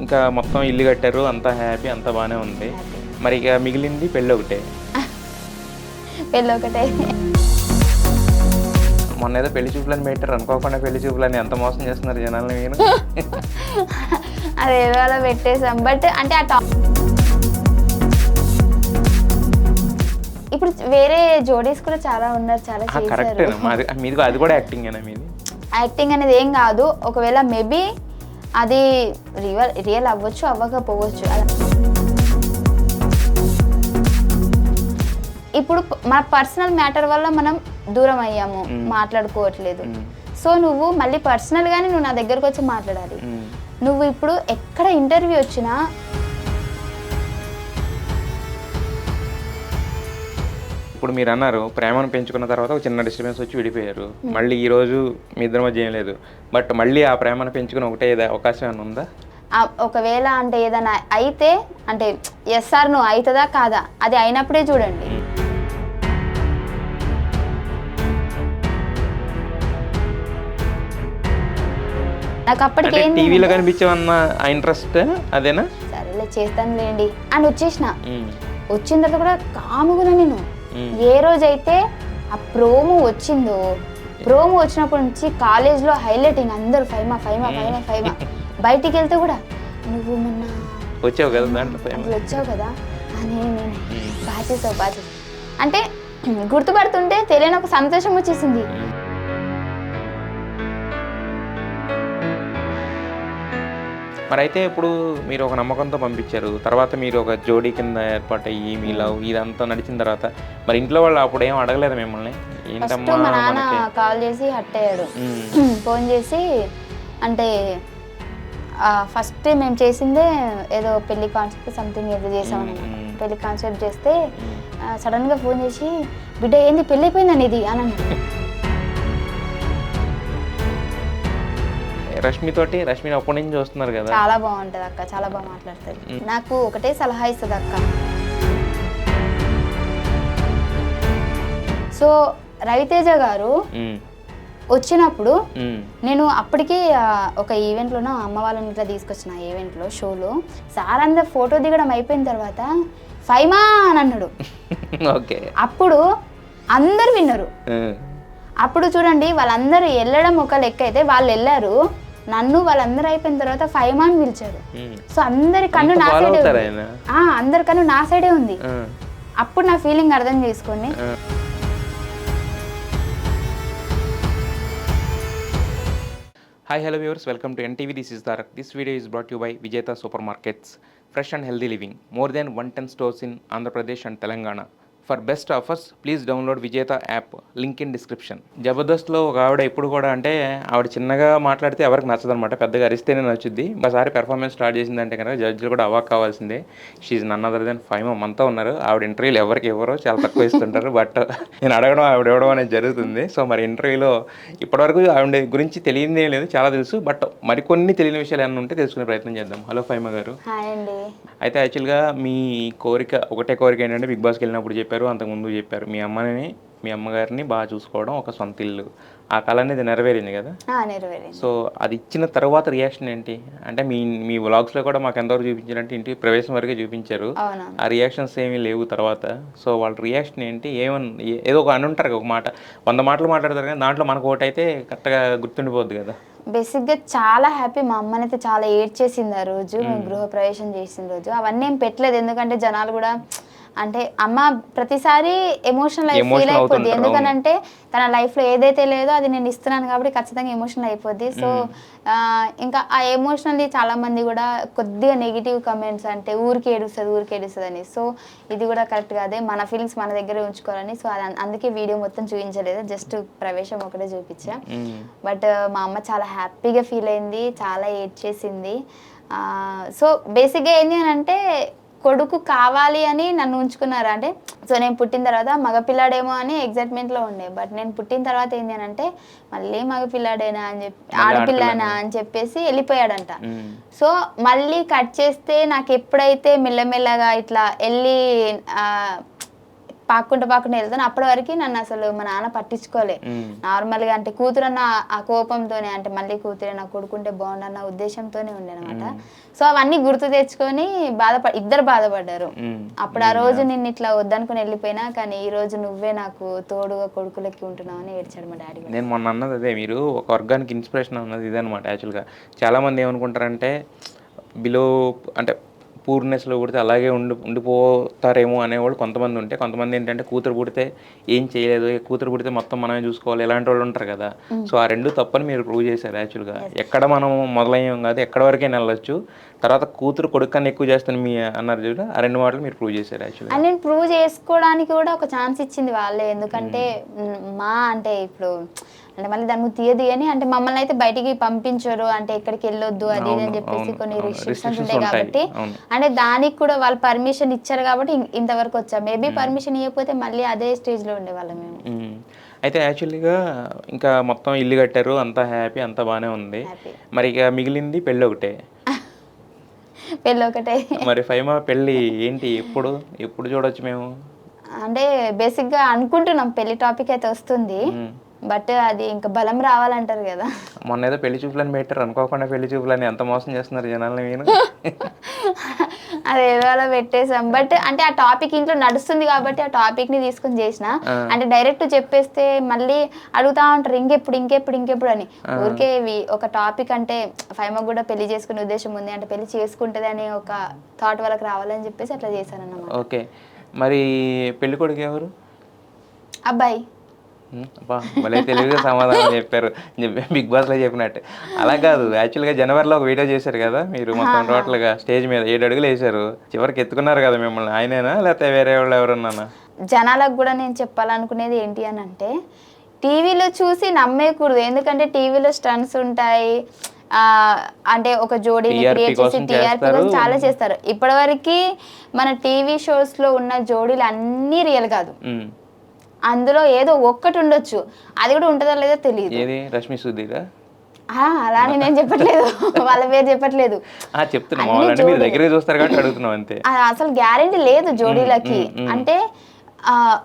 ఇంకా మొత్తం ఇల్లు కట్టారు, అంతా హ్యాపీ, అంతా బాగానే ఉంది. మరి ఇక మిగిలింది పెళ్ళి ఒకటే. పెళ్ళి ఒకటే. మొన్న ఏదో పెళ్లి చూపులని పెట్టారు, అనుకోకుండా పెళ్లి చూపులని ఎంత మోసం చేస్తున్నారు జనాల్ని మీరు. అదేదో అలా పెట్టేసాం. బట్ అంటే ఇప్పుడు వేరే జోడీస్ కూడా చాలా ఉన్నారు, చాలా కరెక్ట్. మీది అది కూడా యాక్టింగ్ అయినా మీది? యాక్టింగ్ అనేది ఏం కాదు. ఒకవేళ మేబీ అది రియల్ అవ్వచ్చు, అవ్వకపోవచ్చు. ఇప్పుడు మన పర్సనల్ మ్యాటర్ వల్ల మనం దూరం అయ్యాము, మాట్లాడుకోవట్లేదు. సో నువ్వు మళ్ళీ పర్సనల్గానే నువ్వు నా దగ్గరకు వచ్చి మాట్లాడాలి. నువ్వు ఇప్పుడు ఎక్కడ ఇంటర్వ్యూ వచ్చినా ఇప్పుడు మీరు అన్నారు ప్రేమను పెంచుకున్న తర్వాత ఒక చిన్న డిస్టర్బెన్స్ వచ్చి విడిపోయారు. మళ్ళీ ఈ రోజు మీ ఇద్దరి మధ్య ఏం లేదు, బట్ మళ్ళీ ఆ ప్రేమను పెంచుకుని ఒకటే అవకాశం ఏమైనా ఉందా? ఒకవేళ అంటే ఏదైనా అయితే అంటే ఎస్ఆర్ నువ్వు అవుతుందా కాదా, అది అయినప్పుడే చూడండి. నాకు అప్పటికి టీవీలో కనిపించేవన్న ఇంట్రెస్ట్ అదేనా? సరేలే చేస్తాను లేండి అని వచ్చేసిన. వచ్చిన తర్వాత కూడా కాముగున నేను ఏ రోజైతే ఆ ప్రోమో వచ్చిందో, ప్రోమో వచ్చినప్పటి నుంచి కాలేజ్లో హైలైటింగ్ అందరూ ఫైమా ఫైమా ఫైమా ఫైమా. బయటికి వెళ్తే కూడా నువ్వు మొన్న వచ్చావు కదా దాంట్లో వచ్చావు కదా అని నేను బాగా చేసావు అంటే గుర్తుపడుతుంటే తెలియని ఒక సంతోషం వచ్చేసింది. మరి అయితే ఇప్పుడు మీరు ఒక నమ్మకంతో పంపించారు, తర్వాత మీరు ఒక జోడీ కింద ఏర్పాటయ్యి మీ లవ్ ఇదంతా నడిచిన తర్వాత మరి ఇంట్లో వాళ్ళు అప్పుడు ఏం అడగలేదు మిమ్మల్ని? ఏంటమ్మా మా నాన్న కాల్ చేసి హట్ అయ్యాడు. ఫోన్ చేసి అంటే ఫస్ట్ మేము చేసిందే ఏదో పెళ్లి కాన్సెప్ట్ సంథింగ్ ఏదో చేసాం అనమాట. పెళ్లి కాన్సెప్ట్ చేస్తే సడన్గా ఫోన్ చేసి బిడ్డ ఏంది పెళ్ళి అయిపోయిందని ఇది అని అన్నాడు. రష్మిని అప్పటి నుంచి చూస్తున్నారు కదా, చాలా బాగుంటది అక్క, చాలా బాగా మాట్లాడుతుంది. నాకు ఒకటే సలహా ఇస్తుంది అక్క. సో రవితేజ గారు వచ్చినప్పుడు నేను అప్పటికి ఒక ఈవెంట్లోనో అమ్మ వాళ్ళని ఇట్లా తీసుకొచ్చిన ఈవెంట్లో షోలో సార్ అందరు ఫోటో దిగడం అయిపోయిన తర్వాత ఫైమా అని అన్నాడు. అప్పుడు అందరు విన్నారు. అప్పుడు చూడండి వాళ్ళందరూ వెళ్ళడం ఒక లెక్క అయితే వాళ్ళు వెళ్ళారు, నన్ను వాళ్ళందరూ అయిపోయిన తర్వాత ఫైమా అని పిలిచారు. సో అందరి కన్ను నా సైడే ఉంది, అందరి కన్ను నా సైడే ఉంది. అప్పుడు నా ఫీలింగ్ అర్థం చేసుకోండి. Hi hello viewers, welcome to NTV. This is Tarak. This video is brought to you by Vijayta Super Markets. Fresh and healthy living. More than 110 stores in Andhra Pradesh and Telangana. For best offers, please download Vijayta app. Link in description. జబర్దస్త్లో ఒక ఆవిడ ఎప్పుడు కూడా అంటే ఆవిడ చిన్నగా మాట్లాడితే ఎవరికి నచ్చదు అనమాట, పెద్దగా అరిస్తేనే నచ్చుద్ది. ఒకసారి పెర్ఫార్మెన్స్ స్టార్ట్ చేసిందంటే కనుక జడ్జిలు కూడా అవాక్ కావాల్సిందే. She none other than Faima. మనతో ఉన్నారు. ఆవిడ ఇంటర్వ్యూలు ఎవరికి ఎవరో చాలా తక్కువ ఇస్తుంటారు, బట్ నేను అడగడం ఆవిడ ఇవ్వడం అనేది జరుగుతుంది. సో మరి ఇంటర్వ్యూలో ఇప్పటివరకు ఆవిడ గురించి తెలియదే లేదు, చాలా తెలుసు, బట్ మరికొన్ని తెలియని విషయాలు ఏమైనా ఉంటే తెలుసుకునే ప్రయత్నం చేద్దాం. హలో ఫైమా గారు. అయితే యాక్చువల్గా మీ ఒకటే కోరిక ఏంటంటే బిగ్ బాస్కి వెళ్ళినప్పుడు చెప్పారు, అంతకుముందు చెప్పారు, మీ అమ్మగారిని బాగా చూసుకోవడం, ఒక సొంత ఇల్లు. ఆ కళ అనేది నెరవేరింది కదా? సో అది ఇచ్చిన తర్వాత రియాక్షన్ ఏంటి? అంటే మీ వ్లాగ్స్లో కూడా మాకు ఎంతవరకు చూపించారంటే ఇంటి ప్రవేశం వరకే చూపించారు, ఆ రియాక్షన్స్ ఏమీ లేవు తర్వాత. సో వాళ్ళ రియాక్షన్ ఏంటి? ఏదో ఒక అని ఉంటారు, ఒక మాట 100 మాటలు మాట్లాడతారు కానీ దాంట్లో మనకు ఒకటి అయితే కరెక్ట్గా గుర్తుండిపోద్ది కదా. బేసిక్గా చాలా హ్యాపీ. మా అమ్మనైతే చాలా ఏడ్చేసింది ఆ రోజు, మేము గృహప్రవేశం చేసిన రోజు. అవన్నీ ఏం పెట్టలేదు, ఎందుకంటే జనాలు కూడా అంటే అమ్మ ప్రతిసారి ఎమోషనల్ ఫీల్ అయిపోద్ది, ఎందుకనంటే తన లైఫ్లో ఏదైతే లేదో అది నేను ఇస్తున్నాను కాబట్టి ఖచ్చితంగా ఎమోషనల్ అయిపోద్ది. సో ఇంకా ఆ ఎమోషనల్లీ చాలా మంది కూడా కొద్దిగా నెగిటివ్ కమెంట్స్, అంటే ఊరికి ఏడుస్తుంది అని. సో ఇది కూడా కరెక్ట్ కాదే, మన ఫీలింగ్స్ మన దగ్గరే ఉంచుకోవాలని. సో అందుకే వీడియో మొత్తం చూపించలేదు, జస్ట్ ప్రవేశం ఒకటే చూపించా. బట్ మా అమ్మ చాలా హ్యాపీగా ఫీల్ అయింది, చాలా ఏడ్చేసింది. సో బేసిక్గా ఏంటి అని అంటే కొడుకు కావాలి అని నన్ను ఉంచుకున్నారు. అంటే సో నేను పుట్టిన తర్వాత మగపిల్లాడేమో అని ఎగ్జైట్మెంట్లో ఉండే, బట్ నేను పుట్టిన తర్వాత ఏంటి అని అంటే మళ్ళీ మగపిల్లాడేనా అని చెప్పి ఆడపిల్లనా అని చెప్పేసి వెళ్ళిపోయాడంట. సో మళ్ళీ కట్ చేస్తే నాకు ఎప్పుడైతే మెల్లమెల్లగా ఇట్లా వెళ్ళి పాక్కుంటూ వెళ్తాను. అప్పటి వరకు నన్ను అసలు మా నాన్న పట్టించుకోలే. నార్మల్గా అంటే కూతురన్న ఆ కోపంతోనే, అంటే మళ్ళీ కూతురే నా కొడుకుంటే బాగుండన్న ఉద్దేశంతోనే ఉండేనమాట. సో అవన్నీ గుర్తు తెచ్చుకొని ఇద్దరు బాధపడ్డారు. అప్పుడు ఆ రోజు నిన్ను ఇట్లా వద్దనుకుని వెళ్ళిపోయినా, కానీ ఈ రోజు నువ్వే నాకు తోడుగా కొడుకులెక్కి ఉంటున్నావు అని ఏడ్చాడు మా డాడీ. నేను మొన్న అన్నది అదే, మీరు ఒక వర్గానికి ఇన్స్పిరేషన్ అన్నది ఇదనమాట. యాక్చువల్గా చాలామంది ఏమనుకుంటారంటే బిలో అంటే పూర్నెస్లో పుడితే అలాగే ఉండిపోతారేమో అనేవాళ్ళు కొంతమంది ఉంటే, కొంతమంది ఏంటంటే కూతురు పుడితే ఏం చేయలేదు, కూతురు పుడితే మొత్తం మనమే చూసుకోవాలి, ఇలాంటి వాళ్ళు ఉంటారు కదా. సో ఆ రెండు తప్పని మీరు ప్రూవ్ చేశారు. యాక్చువల్గా ఎక్కడ మనం మొదలయ్యాం కాదు, ఎక్కడ వరకే వెళ్ళొచ్చు. తర్వాత కూతురు కొడుకు కన్నా ఎక్కువ చేస్తాను మీ అన్నారు చూడ, ఆ రెండు మాటలు మీరు ప్రూవ్ చేశారు. యాక్చువల్గా నేను ప్రూవ్ చేసుకోవడానికి కూడా ఒక ఛాన్స్ ఇచ్చింది వాళ్ళే. ఎందుకంటే అంటే ఇప్పుడు అంటే మళ్ళీ దాన్ని తీయదు అని, అంటే మమ్మల్ని అయితే బయటికి పంపించరు, అంటే ఎక్కడికి వెళ్ళొద్దు అది అని చెప్పేసి కొన్ని రిస్ట్రిక్షన్స్ ఉంటాయి కాబట్టి, అంటే దానికి కూడా వాళ్ళు పర్మిషన్ ఇచ్చారు కాబట్టి ఇంతవరకు వచ్చాం. మేబీ పర్మిషన్ ఇవ్వకపోతే మళ్ళీ అదే స్టేజ్లో ఉండేవాళ్ళం మేము. అయితే యాక్చువల్గా ఇంకా మొత్తం ఇల్లు కట్టారు, అంతా హ్యాపీ, అంతా బాగానే ఉంది. మరి ఇక మిగిలింది పెళ్ళి ఒకటే. పెళ్ళి ఒకటే. మరి ఫైమా పెళ్ళి ఏంటి, ఎప్పుడు చూడొచ్చు మేము? అంటే బేసిక్గా అనుకుంటున్నాం పెళ్లి టాపిక్ అయితే వస్తుంది, బట్ అది ఇంకా బలం రావాలంటారు కదా. మొన్న ఏదో పెళ్లి చూపులని పెట్టారు, అనుకోకుండా పెళ్లి చూపులని. ఎంత మోసం చేస్తున్నారు జనాలని మీరు. అదేదో అలా పెట్టేసాం, బట్ అంటే ఆ టాపిక్ ఇంట్లో నడుస్తుంది కాబట్టి ఆ టాపిక్ ని తీసుకొని చేసిన. అంటే డైరెక్ట్ చెప్పేస్తే మళ్ళీ అడుగుతా ఉంటారు ఇంకెప్పుడు అని. ఊరికే ఒక టాపిక్ అంటే ఫైమా కూడా పెళ్లి చేసుకునే ఉద్దేశం ఉంది, అంటే పెళ్లి చేసుకుంటది అని ఒక థాట్ వాళ్ళకి రావాలని చెప్పేసి అట్లా చేశాను అన్నమాట. ఓకే, మరి పెళ్లి కొడుకు ఎవరు? అబ్బాయి. భలే తెలివిగా సమాధానం చెప్పారు, బిగ్ బాస్లో చెప్పినట్టు. అలా కాదు, యాక్చువల్గా జనవరిలో ఒక వీడియో చేశారు కదా మీరు, మొత్తం టోటల్గా స్టేజ్ మీద 7 అడుగులు వేశారు, చివరికి ఎత్తుకున్నారు కదా మిమ్మల్ని. ఆయనేనా లేకపోతే వేరే వాళ్ళు ఎవరన్నా? జనాలకు కూడా నేను చెప్పాలనుకునేది ఏంటి అని అంటే, టీవీలో చూసి నమ్మేకూడదు. ఎందుకంటే టీవీలో స్టంట్స్ ఉంటాయి, అంటే ఒక జోడీని క్రియేట్ చేసి టీఆర్పీ కోసం చాలా చేస్తారు. ఇప్పటివరకు మన టీవీ షోస్లో ఉన్న జోడీలు అన్నీ రియల్ కాదు, అందులో ఏదో ఒక్కటి ఉండొచ్చు, అది కూడా ఉంటుందో లేదో తెలియదు. రష్మి సుధీరా అలా నేను చెప్పట్లేదు, వాళ్ళ పేరు చెప్పట్లేదు, అసలు గ్యారెంటీ లేదు జోడీలకి. అంటే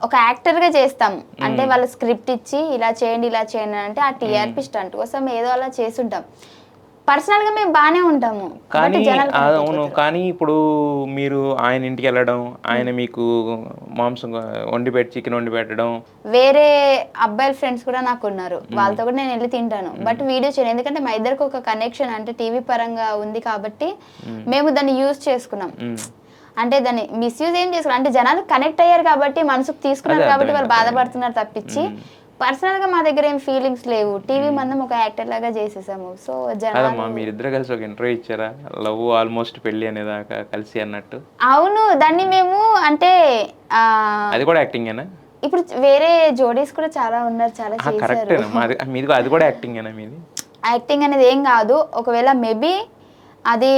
ఒక యాక్టర్ గా చేస్తాం, అంటే వాళ్ళ స్క్రిప్ట్ ఇచ్చి ఇలా చేయండి అంటే ఆ టీఆర్పీ స్టంట్ కోసం ఏదో అలా చేస్తుంటాం. పర్సనల్ గా మేము బాగానే ఉంటాము, అవును. కానీ ఇప్పుడు మీరు ఆయన ఇంటికి వెళ్ళడం, ఆయన మీకు మాంసం చికెన్ వండి పెట్టడం, వేరే అబ్బాయిల ఫ్రెండ్స్ కూడా నాకు ఉన్నారు, వాళ్ళతో కూడా నేను వెళ్ళి తింటాను, బట్ వీడియో చేయను. ఎందుకంటే మా ఇద్దరికి ఒక కనెక్షన్ అంటే టీవీ పరంగా ఉంది కాబట్టి మేము దాన్ని యూజ్ చేసుకున్నాం. అంటే దాన్ని మిస్యూజ్ ఏం చేసుకున్నాం అంటే జనాలు కనెక్ట్ అయ్యారు కాబట్టి, మనసుకు తీసుకున్నారు కాబట్టి వాళ్ళు బాధపడుతున్నారు తప్పించి పర్సనల్ గా మా దగ్గర ఏం ఫీలింగ్స్ లేవు. టీవీ మనం ఒక యాక్టర్ లాగా చేసేసాము. సో మీరిద్దరు కలిసి ఒక ఇంటర్వ్యూ ఇచ్చారా, లవ్ ఆల్మోస్ట్ పెళ్లి అనేదాకా కలిసి అన్నట్టు? అవును, దాన్ని మేము అంటే అది కూడా యాక్టింగేనా? ఇప్పుడు వేరే జోడీస్ కూడా చాలా ఉన్నారు, చాలా చేశారు. మీది అది కూడా యాక్టింగేనా? మీది యాక్టింగ్ అనేది ఏం కాదు, ఒకవేళ మేబీ అది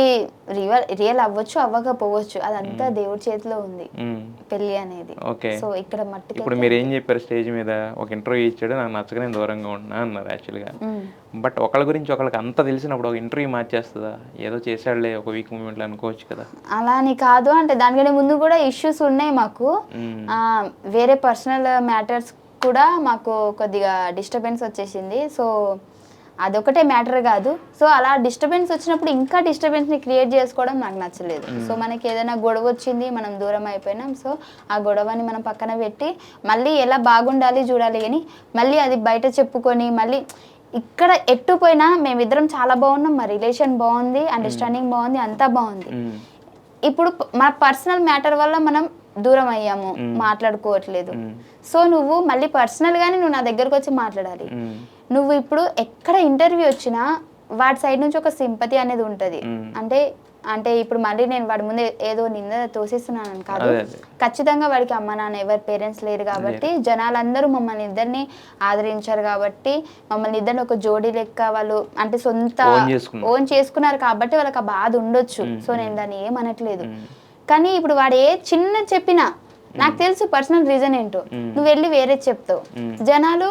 రియల్ అవ్వచ్చు అవ్వకపోవచ్చు, అదంతా దేవుడి చేతిలో ఉంది పెళ్లి అనేది. సో ఇక్కడ మట్టికి ఇప్పుడు మీరు ఏం చెప్పారు, స్టేజ్ మీద ఒక ఇంటర్వ్యూ ఇచ్చాడు, నాకు నచ్చక నేను దూరంగా ఉన్నా అన్నారు యాక్చువల్గా. బట్ ఒకళ్ళ గురించి ఒకళ్ళకి అంత తెలిసినప్పుడు ఒక ఇంటర్వ్యూ మార్చేస్తుందా? ఏదో చేశాడులే ఒక వీక్ మూమెంట్లో అనుకోవచ్చు కదా. అలా అని కాదు, అంటే దానికంటే ముందు కూడా ఇష్యూస్ ఉన్నాయి మాకు, వేరే పర్సనల్ మ్యాటర్స్ కూడా మాకు కొద్దిగా డిస్టర్బెన్స్ వచ్చేసింది. సో అదొకటే మ్యాటర్ కాదు. సో అలా డిస్టర్బెన్స్ వచ్చినప్పుడు ఇంకా డిస్టర్బెన్స్ని క్రియేట్ చేసుకోవడం నాకు నచ్చలేదు. సో మనకి ఏదైనా గొడవ వచ్చింది, మనం దూరం అయిపోయినాం, సో ఆ గొడవని మనం పక్కన పెట్టి మళ్ళీ ఎలా బాగుండాలి చూడాలి అని మళ్ళీ అది బయట చెప్పుకొని, మళ్ళీ ఇక్కడ ఎట్టుపోయినా మేమిద్దరం చాలా బాగున్నాం, మా రిలేషన్ బాగుంది, అండర్స్టాండింగ్ బాగుంది, అంతా బాగుంది. ఇప్పుడు మన పర్సనల్ మ్యాటర్ వల్ల మనం దూరం అయ్యాము, మాట్లాడుకోవట్లేదు. సో నువ్వు మళ్ళీ పర్సనల్గానే నువ్వు నా దగ్గరకు వచ్చి మాట్లాడాలి. నువ్వు ఇప్పుడు ఎక్కడ ఇంటర్వ్యూ వచ్చినా వాడి సైడ్ నుంచి ఒక సింపతి అనేది ఉంటుంది. అంటే ఇప్పుడు మళ్ళీ నేను వాడి ముందు ఏదో నింద తోసిస్తున్నాను కాదు, ఖచ్చితంగా వాడికి అమ్మ నాన్న ఎవరి పేరెంట్స్ లేరు కాబట్టి జనాలందరూ మమ్మల్ని ఇద్దరిని ఆదరించారు కాబట్టి, మమ్మల్ని ఇద్దరిని ఒక జోడీ లెక్క వాళ్ళు అంటే సొంత ఓన్ చేసుకున్నారు కాబట్టి వాళ్ళకి ఆ బాధ ఉండొచ్చు. సో నేను దాన్ని ఏమనట్లేదు. కానీ ఇప్పుడు వాడు ఏ చిన్న చెప్పినా నాకు తెలుసు పర్సనల్ రీజన్ ఏంటో, నువ్వు వెళ్ళి వేరే చెప్తావు, జనాలు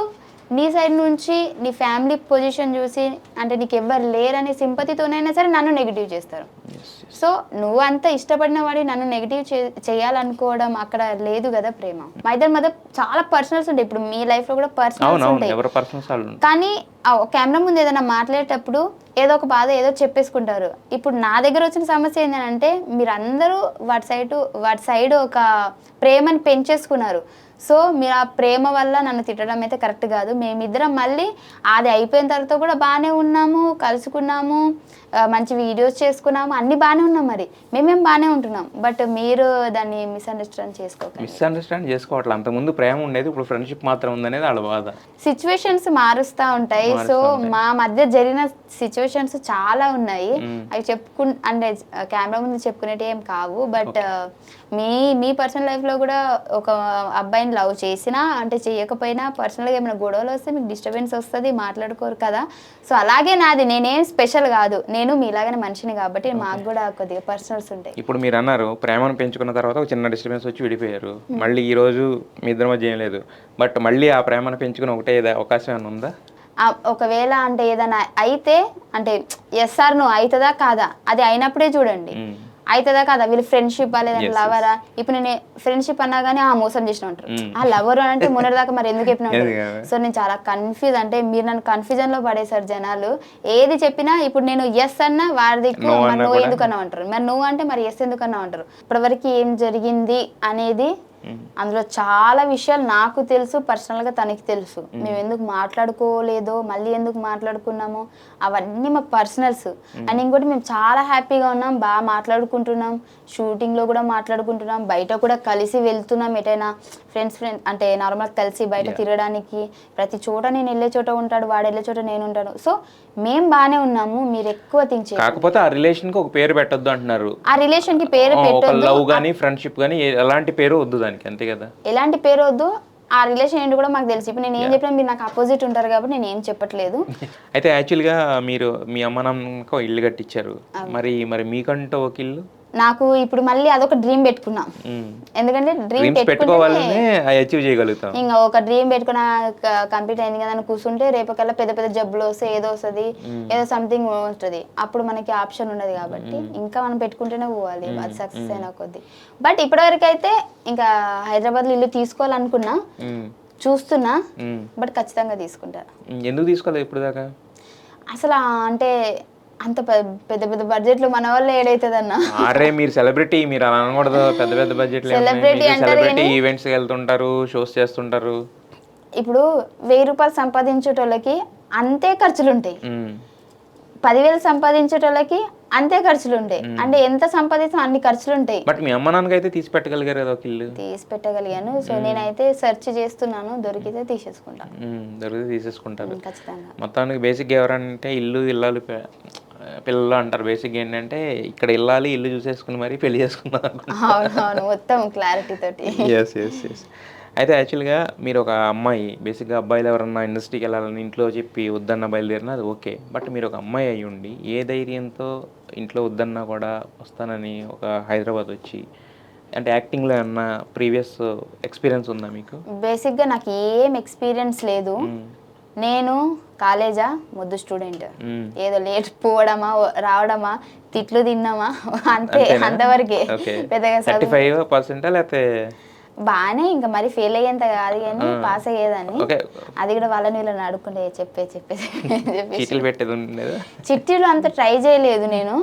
నీ సైడ్ నుంచి నీ ఫ్యామిలీ పొజిషన్ చూసి అంటే నీకు ఎవ్వరు లేరనే సింపతితోనైనా సరే నన్ను నెగిటివ్ చేస్తారు. సో నువ్వు అంత ఇష్టపడిన వాడి నన్ను నెగిటివ్ చేయాలనుకోవడం అక్కడ లేదు కదా ప్రేమ. మా ఇద్దరి మధ్య చాలా పర్సనల్స్ ఉంటాయి. ఇప్పుడు మీ లైఫ్ లో కూడా పర్సనల్స్ ఉంటాయి, కానీ కెమెరా ముందు ఏదైనా మాట్లాడేటప్పుడు ఏదో ఒక బాధ ఏదో చెప్పేసుకుంటారు. ఇప్పుడు నా దగ్గర వచ్చిన సమస్య ఏంటంటే మీరందరూ వాటి సైడ్ ఒక ప్రేమని పెంచేసుకున్నారు. సో మీరు ఆ ప్రేమ వల్ల నన్ను తిట్టడం అయితే కరెక్ట్ కాదు. మేమిద్దరం మళ్ళీ అది అయిపోయిన తర్వాత కూడా బాగానే ఉన్నాము, కలుసుకున్నాము, మంచి వీడియోస్ చేసుకున్నాము, అన్ని బాగానే ఉన్నాం. మరి మేమేం బాగానే ఉంటున్నాం. బట్ మీరు దాన్ని మిస్అండర్స్టాండ్ చేసుకోవట్లేదు. అంతకుముందు ప్రేమ ఉండేది, ఇప్పుడు ఫ్రెండ్షిప్ మాత్రం ఉందనేది వాళ్ళ బాధ. సిచ్యువేషన్స్ మారుస్తూ ఉంటాయి. సో మా మధ్య జరిగిన సిచ్యువేషన్స్ చాలా ఉన్నాయి. అవి అంటే కెమెరా ముందు చెప్పుకునేవి ఏం కావు. బట్ మీ పర్సనల్ లైఫ్లో కూడా ఒక అబ్బాయిని లవ్ చేసినా అంటే చేయకపోయినా పర్సనల్గా ఏమైనా గొడవలు వస్తే మీకు డిస్టర్బెన్స్ వస్తుంది, మాట్లాడుకోరు కదా. సో అలాగే నాది, నేనేం స్పెషల్ కాదు, నేను మీలాగానే మనిషిని కాబట్టి మాకు కూడా కొద్దిగా పర్సనల్స్ ఉంటాయి. ఇప్పుడు మీరు అన్నారు ప్రేమను పెంచుకున్న తర్వాత ఒక చిన్న డిస్టర్బెన్స్ వచ్చి విడిపోయారు. మళ్ళీ ఈ రోజు మీ ఇద్దరి మధ్య ఏం లేదు. బట్ మళ్ళీ ఆ ప్రేమను పెంచుకుని ఒకటే అవకాశం ఏమైనా ఉందా? ఒకవేళ అంటే ఏదైనా అయితే అంటే ఎస్ఆర్ నో అవుతుందా కాదా, అది అయినప్పుడే చూడండి. అవుతుందా కాదా, వీళ్ళు ఫ్రెండ్షిప్ లేదంటే లవరా. ఇప్పుడు నేను ఫ్రెండ్షిప్ అన్నా కానీ మోసం చేసిన ఉంటారు, ఆ లవర్ అంటే మొన్నటిదాకా మరి ఎందుకు చెప్పిన ఉంటారు. సో నేను చాలా కన్ఫ్యూజ్, అంటే మీరు నన్ను కన్ఫ్యూజన్ లో పడేశారు జనాలు. ఏది చెప్పినా ఇప్పుడు నేను ఎస్ అన్నా వాడి మరి నువ్వు ఎందుకన్నా అంటారు, మరి నువ్వు అంటే మరి ఎస్ ఎందుకన్నా అంటారు. ఇప్పటివరకు ఏం జరిగింది అనేది అందులో చాలా విషయాలు నాకు తెలుసు, పర్సనల్గా తనకి తెలుసు. మేము ఎందుకు మాట్లాడుకోలేదో, మళ్ళీ ఎందుకు మాట్లాడుకున్నామో అవన్నీ మా పర్సనల్స్. అండ్ ఇంకోటి మేము చాలా హ్యాపీగా ఉన్నాం, బాగా మాట్లాడుకుంటున్నాం, షూటింగ్లో కూడా మాట్లాడుకుంటున్నాం, బయట కూడా కలిసి వెళ్తున్నాం. ఎటైనా ఫ్రెండ్స్ అంటే నార్మల్గా కలిసి బయట తిరగడానికి ప్రతి చోట నేను వెళ్ళే చోట ఉంటాడు, వాడు వెళ్ళే చోట నేను ఉంటాను. సో మేము బాగానే ఉన్నాము, మీరు ఎక్కువ థింక్ చేయండి. కాకపోతే ఆ రిలేషన్ కి ఒక పేరు పెట్టొద్దు అంటున్నారు. ఆ రిలేషన్ కి పేరు పెట్టొద్దు, లవ్ గానీ ఫ్రెండ్షిప్ గానీ ఎలాంటి పేరు వద్దు దానికి, అంతే కదా. ఎలాంటి పేరు వద్దు, ఆ రిలేషన్ ఏంటి కూడా మాకు తెలుసు. ఇప్పుడు నేను ఏం చెప్పినా మీరు నాకు అపోజిట్ ఉంటారు కాబట్టి నేను ఏం చెప్పట్లేదు. అయితే యాక్చువల్గా మీరు మీ అమ్మ నాన్నకు ఇల్లు కట్టించారు, మరి మీకంటూ ఒక ఇల్లు. నాకు ఇప్పుడు మళ్ళీ అదొక డ్రీమ్ పెట్టుకున్నా, ఎందుకంటే డ్రీమ్ పెట్టుకోవాలనే అచీవ్ చేయగలుగుతాం. ఇంకా ఒక డ్రీమ్ పెట్టుకున్న కంప్లీట్ అయింది కదా అని కూర్చుంటే రేపకల్లా పెద్ద పెద్ద జబ్బులు వస్తే ఏదో వస్తుంది, ఏదో సంథింగ్ వస్తుంది, అప్పుడు మనకి ఆప్షన్ ఉండదు. కాబట్టి ఇంకా మనం పెట్టుకుంటూనే పోవాలి, అది సక్సెస్ అయిన కొద్ది. బట్ ఇప్పటివరకు అయితే ఇంకా హైదరాబాద్లో ఇల్లు తీసుకోవాలనుకున్నా, చూస్తున్నా, బట్ ఖచ్చితంగా తీసుకుంటా. ఎందుకు తీసుకోలేదు ఇప్పుడు దాకా? అసలు అంటే అంత పెద్ద పెద్ద బడ్జెట్లు మన వల్ల ఏడైతుంది అన్న. అరే మీరు సెలబ్రిటీ, మీరు అలా అనకూడదు. పెద్ద పెద్ద బడ్జెట్ సెలబ్రిటీ ఈవెంట్స్ వెళ్తుంటారు, షోస్ చేస్తుంటారు. ఇప్పుడు 1000 రూపాయలు సంపాదించేటోళ్ళకి అంతే ఖర్చులు ఉంటాయి, 10,000 సంపాదించేటోళ్ళకి అంతే ఖర్చులు ఉంటాయి. అంటే ఎంత సంపాదిస్తాం అన్ని ఖర్చులు ఉంటాయి. బట్ మీ అమ్మ నాన్నకి అయితే తీసి పెట్టగలిగారు కదా ఒక ఇల్లు. తీసి పెట్టగలిగాను. సో నేనైతే సెర్చ్ చేస్తున్నాను, దొరికితే తీసేసుకుంటాను. దొరికితే తీసేసుకుంటారు ఖచ్చితంగా. మొత్తానికి బేసిక్ ఎవరంటే ఇల్లు ఇల్లాలు పిల్లలు అంటారు. బేసిక్ ఏంటంటే ఇక్కడ ఇల్లాలి, ఇల్లు చూసేసుకుని మరి పెళ్లి చేసుకున్నారు. అవునవును, మొత్తం క్లారిటీ తోటి. Yes yes yes. అయితే యాక్చువల్గా మీరు ఒక అమ్మాయి, బేసిక్గా అబ్బాయిలు ఎవరన్నా ఇండస్ట్రీకి వెళ్ళాలని ఇంట్లో చెప్పి వద్దన్న బయలుదేరినా అది ఓకే. బట్ మీరు ఒక అమ్మాయి అయ్యి ఉండి ఏ ధైర్యంతో ఇంట్లో వద్దన్నా కూడా వస్తానని ఒక హైదరాబాద్ వచ్చి, అంటే యాక్టింగ్లో ఏమన్నా ప్రీవియస్ ఎక్స్పీరియన్స్ ఉందా మీకు? బేసిక్గా నాకు ఏం ఎక్స్పీరియన్స్ లేదు. నేను కాలేజా మొద్దు స్టూడెంట్, ఏదో లేట్ పోవడమా రావడమా తిట్లు తిన్నామా అంతే, అంతవరకే. పెద్దగా 35% లేకపోతే బాగానే, ఇంకా మరి ఫెయిల్ అయ్యేంత కాదు కానీ పాస్ అయ్యేదాన్ని. అది కూడా వాళ్ళని వీళ్ళని అడుక్కుంటే చిట్టీలు అంత ట్రై చేయలేదు నేను,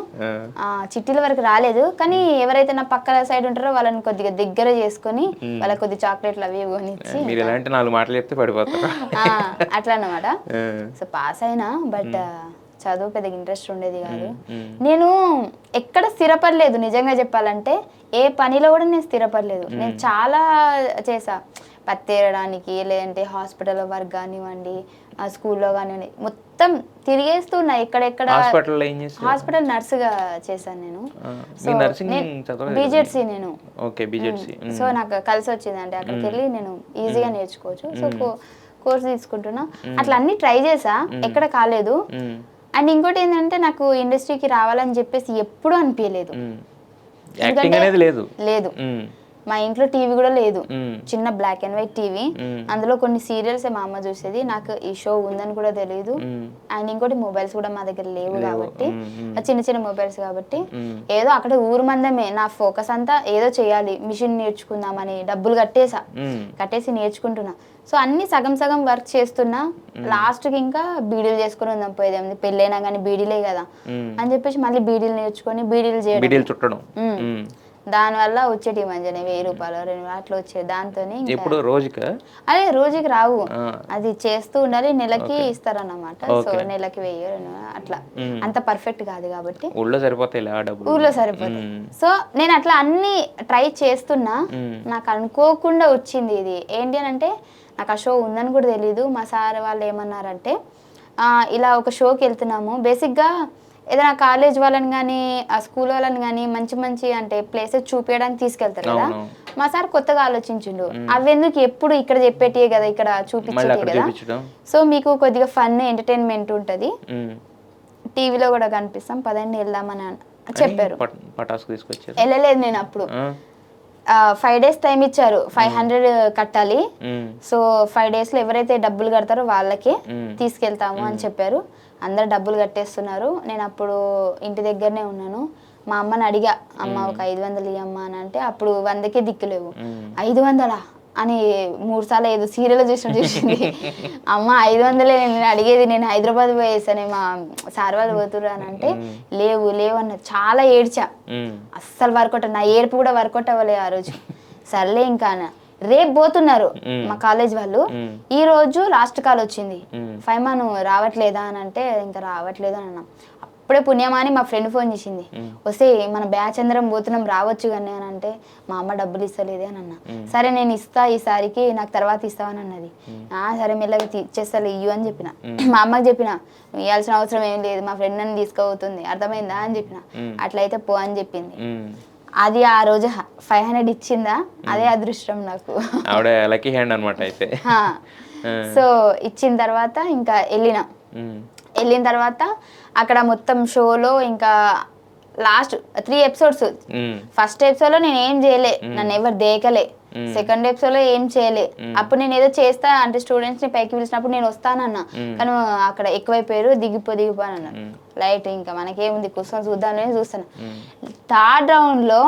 చిట్టీల వరకు రాలేదు. కానీ ఎవరైతే నా పక్కన సైడ్ ఉంటారో వాళ్ళని కొద్దిగా దగ్గర చేసుకుని వాళ్ళకి కొద్ది చాక్లెట్లు అవి కొనిచ్చి అట్లా అన్నమాట. సో పాస్ అయినా, బట్ చదువు పెద్దగా ఇంట్రెస్ట్ ఉండేది కాదు. నేను ఎక్కడ స్థిరపడలేదు నిజంగా చెప్పాలంటే, ఏ పనిలో కూడా నేను స్థిరపడలేదు. నేను చాలా చేసా, పత్తేరడానికి, లేదంటే హాస్పిటల్లో వర్క్ కానివ్వండి, స్కూల్లో కానివ్వండి, మొత్తం తిరిగేస్తున్నా. ఎక్కడెక్కడ హాస్పిటల్ నర్సుగా చేశాను నేను. బీజెడ్సీ నేను. సో నాకు కలిసి వచ్చింది, అంటే అక్కడికి వెళ్ళి నేను ఈజీగా నేర్చుకోవచ్చు. సో కోర్స్ తీసుకుంటున్నా. అట్లా అన్ని ట్రై చేసా, ఎక్కడ కాలేదు. అండ్ ఇంకోటి ఏంటంటే నాకు ఇండస్ట్రీకి రావాలని చెప్పేసి ఎప్పుడు అనిపించలేదు, లేదు. మా ఇంట్లో టీవీ కూడా లేదు, మ్మ్. చిన్న బ్లాక్ అండ్ వైట్ టీవీ. మ్మ్. అందులో కొన్ని సీరియల్స్ మా అమ్మ చూసేది, నాకు ఈ షో ఉందని కూడా తెలియదు. మ్మ్. అండ్ ఇంకోటి మొబైల్స్ కూడా మా దగ్గర లేవు కాబట్టి, మ్మ్. చిన్న చిన్న మొబైల్స్ కాబట్టి మ్మ్. ఏదో అక్కడ ఊరు మందమే నా ఫోకస్ అంతా ఏదో చేయాలి, మిషన్ నేర్చుకుందామని డబ్బులు మ్మ్. కట్టేసి నేర్చుకుంటున్నా. సో అన్ని సగం సగం వర్క్ చేస్తున్నా. లాస్ట్కి ఇంకా బీడీలు చేసుకుని ఉందాం పోయేది, పెళ్ళైనా కానీ బీడీలే కదా మ్మ్. అని చెప్పేసి మళ్ళీ బీడీలు నేర్చుకొని బీడీలు చేయడం. బిడిలు చుట్టడం. మ్మ్. దానివల్ల వచ్చేటి మంచిగా 1000 రూపాయలు 2000 అట్లా వచ్చేది. దాంతో ఎప్పుడు రోజుకా? అదే రోజుకి రావు, ఆ. అది చేస్తూ ఉండాలి, నెలకి ఇస్తారన్నమాట. సో నెలకి 1000 2000 అట్లా, అంత పర్ఫెక్ట్ కాదు కాబట్టి ఊళ్ళో సరిపోతాయి ఆ డబ్బులు. ఊర్లో సరిపోతుంది. సో నేను అట్లా అన్ని ట్రై చేస్తున్నా. నాకు అనుకోకుండా వచ్చింది ఇది. ఏంటి అని అంటే నాకు ఆ షో ఉందని కూడా తెలీదు. మా సార్ వాళ్ళు ఏమన్నారంటే ఇలా ఒక షోకి వెళ్తున్నాము, బేసిక్గా ఏదైనా కాలేజ్ వాళ్ళని కానీ ఆ స్కూల్ వాళ్ళని కానీ మంచి మంచి అంటే ప్లేసెస్ చూపించడానికి తీసుకెళ్తారు కదా. మా సార్ కొత్తగా ఆలోచించిండు, అవెందుకు ఎప్పుడు ఇక్కడ చెప్పేటియే కదా ఇక్కడ చూపించేటి కదా, సో మీకు కొద్దిగా ఫన్ ఎంటర్టైన్మెంట్ ఉంటుంది, టీవీలో కూడా కనిపిస్తాం, పదండి వెళ్దామని చెప్పారు. వెళ్ళలేదు నేను అప్పుడు. 5 days టైం ఇచ్చారు, 500 కట్టాలి. సో 5 days లో ఎవరైతే డబ్బులు కడతారో వాళ్ళకే తీసుకెళ్తాము అని చెప్పారు. అందరు డబ్బులు కట్టేస్తున్నారు. నేను అప్పుడు ఇంటి దగ్గరనే ఉన్నాను. మా అమ్మని అడిగా, అమ్మ ఒక 500 ఇయ్యమ్మా అని అంటే అప్పుడు 100కే దిక్కులేవు. 500 అని 3 సార్లు ఏదో సీరియల్ చూసింది. అమ్మ 500 నేను అడిగేది, నేను హైదరాబాద్ పోయేసానే, మా సార్ వాళ్ళు పోతుర్రు అని అంటే లేవు లేవు అన్నది. చాలా ఏడ్చా, అస్సలు వర్కౌట్, నా ఏడుపు కూడా వర్కౌట్ అవ్వలే ఆ రోజు. సర్లే ఇంకా రేపు పోతున్నారు మా కాలేజ్ వాళ్ళు, ఈ రోజు లాస్ట్ కాల్ వచ్చింది, ఫైమా నువ్వు రావట్లేదా అని అంటే ఇంకా రావట్లేదు అని అన్నాం. అప్పుడే పుణ్యమా అని మా ఫ్రెండ్ ఫోన్ చేసింది, వస్తే మన బ్యాచ్ అందరం పోతున్నాం రావచ్చు కానీ అని అంటే మా అమ్మ డబ్బులు ఇస్తలేదే అని అన్నా. సరే నేను ఇస్తా ఈసారికి, నాకు తర్వాత ఇస్తావని అన్నది. సరే మెల్లగా ఇచ్చేస్తా ఇయ్యు అని చెప్పిన. మా అమ్మకి చెప్పిన, నువ్వు ఇవ్వాల్సిన అవసరం ఏం లేదు, మా ఫ్రెండ్ నన్ను తీసుకుపోతుంది, అర్థమైందా అని చెప్పిన. అట్లయితే పో అని చెప్పింది. అది ఆ రోజు 500 ఇచ్చిందా, అదే అదృష్టం నాకు. లక్కీ హ్యాండ్ అన్నమాట అయితే. సో ఇచ్చిన తర్వాత ఇంకా వెళ్ళిన తర్వాత అక్కడ మొత్తం షోలో ఇంకా లాస్ట్ 3 episodes. ఫస్ట్ ఎపిసోడ్ లో నేను ఏం చేయలే, నన్ను ఎవరు దేకలే. సెకండ్ ఎపిసోడ్ లో ఏం చేయలే. అప్పుడు నేను ఏదో చేస్తా అంటే స్టూడెంట్స్ ని పైకి పిలిచినప్పుడు నేను వస్తానన్నా, కానీ అక్కడ ఎక్కువైపోయారు, దిగిపో అని అన్నారు. లైట్ ఇంకా మనకేముంది కూర్చొని చూద్దామని చూస్తాను. 3rd round లో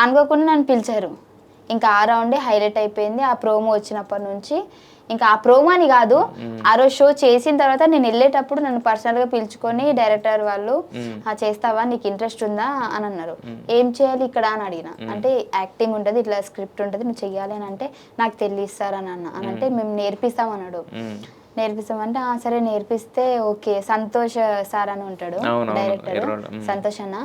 అనుకోకుండా నన్ను పిలిచారు. ఇంకా ఆ రౌండే హైలైట్ అయిపోయింది. ఆ ప్రోమో వచ్చినప్పటి నుంచి ఇంకా ఆ ప్రోమో అని కాదు, ఆ రోజు షో చేసిన తర్వాత నేను వెళ్ళేటప్పుడు నన్ను పర్సనల్ గా పిలుచుకొని డైరెక్టర్ వాళ్ళు చేస్తావా, నీకు ఇంట్రెస్ట్ ఉందా అని అన్నారు. ఏం చేయాలి ఇక్కడ అని అడిగిన. అంటే యాక్టింగ్ ఉంటుంది, ఇట్లా స్క్రిప్ట్ ఉంటుంది, నువ్వు చెయ్యాలి అని అంటే నాకు తెలియస్తారని అన్న. అని అంటే మేము నేర్పిస్తామన్నాడు. నేర్పిస్తామంటే సరే నేర్పిస్తే ఓకే. సంతోష్ సార్ అని ఉంటాడు డైరెక్టర్, సంతోష్ అన్న.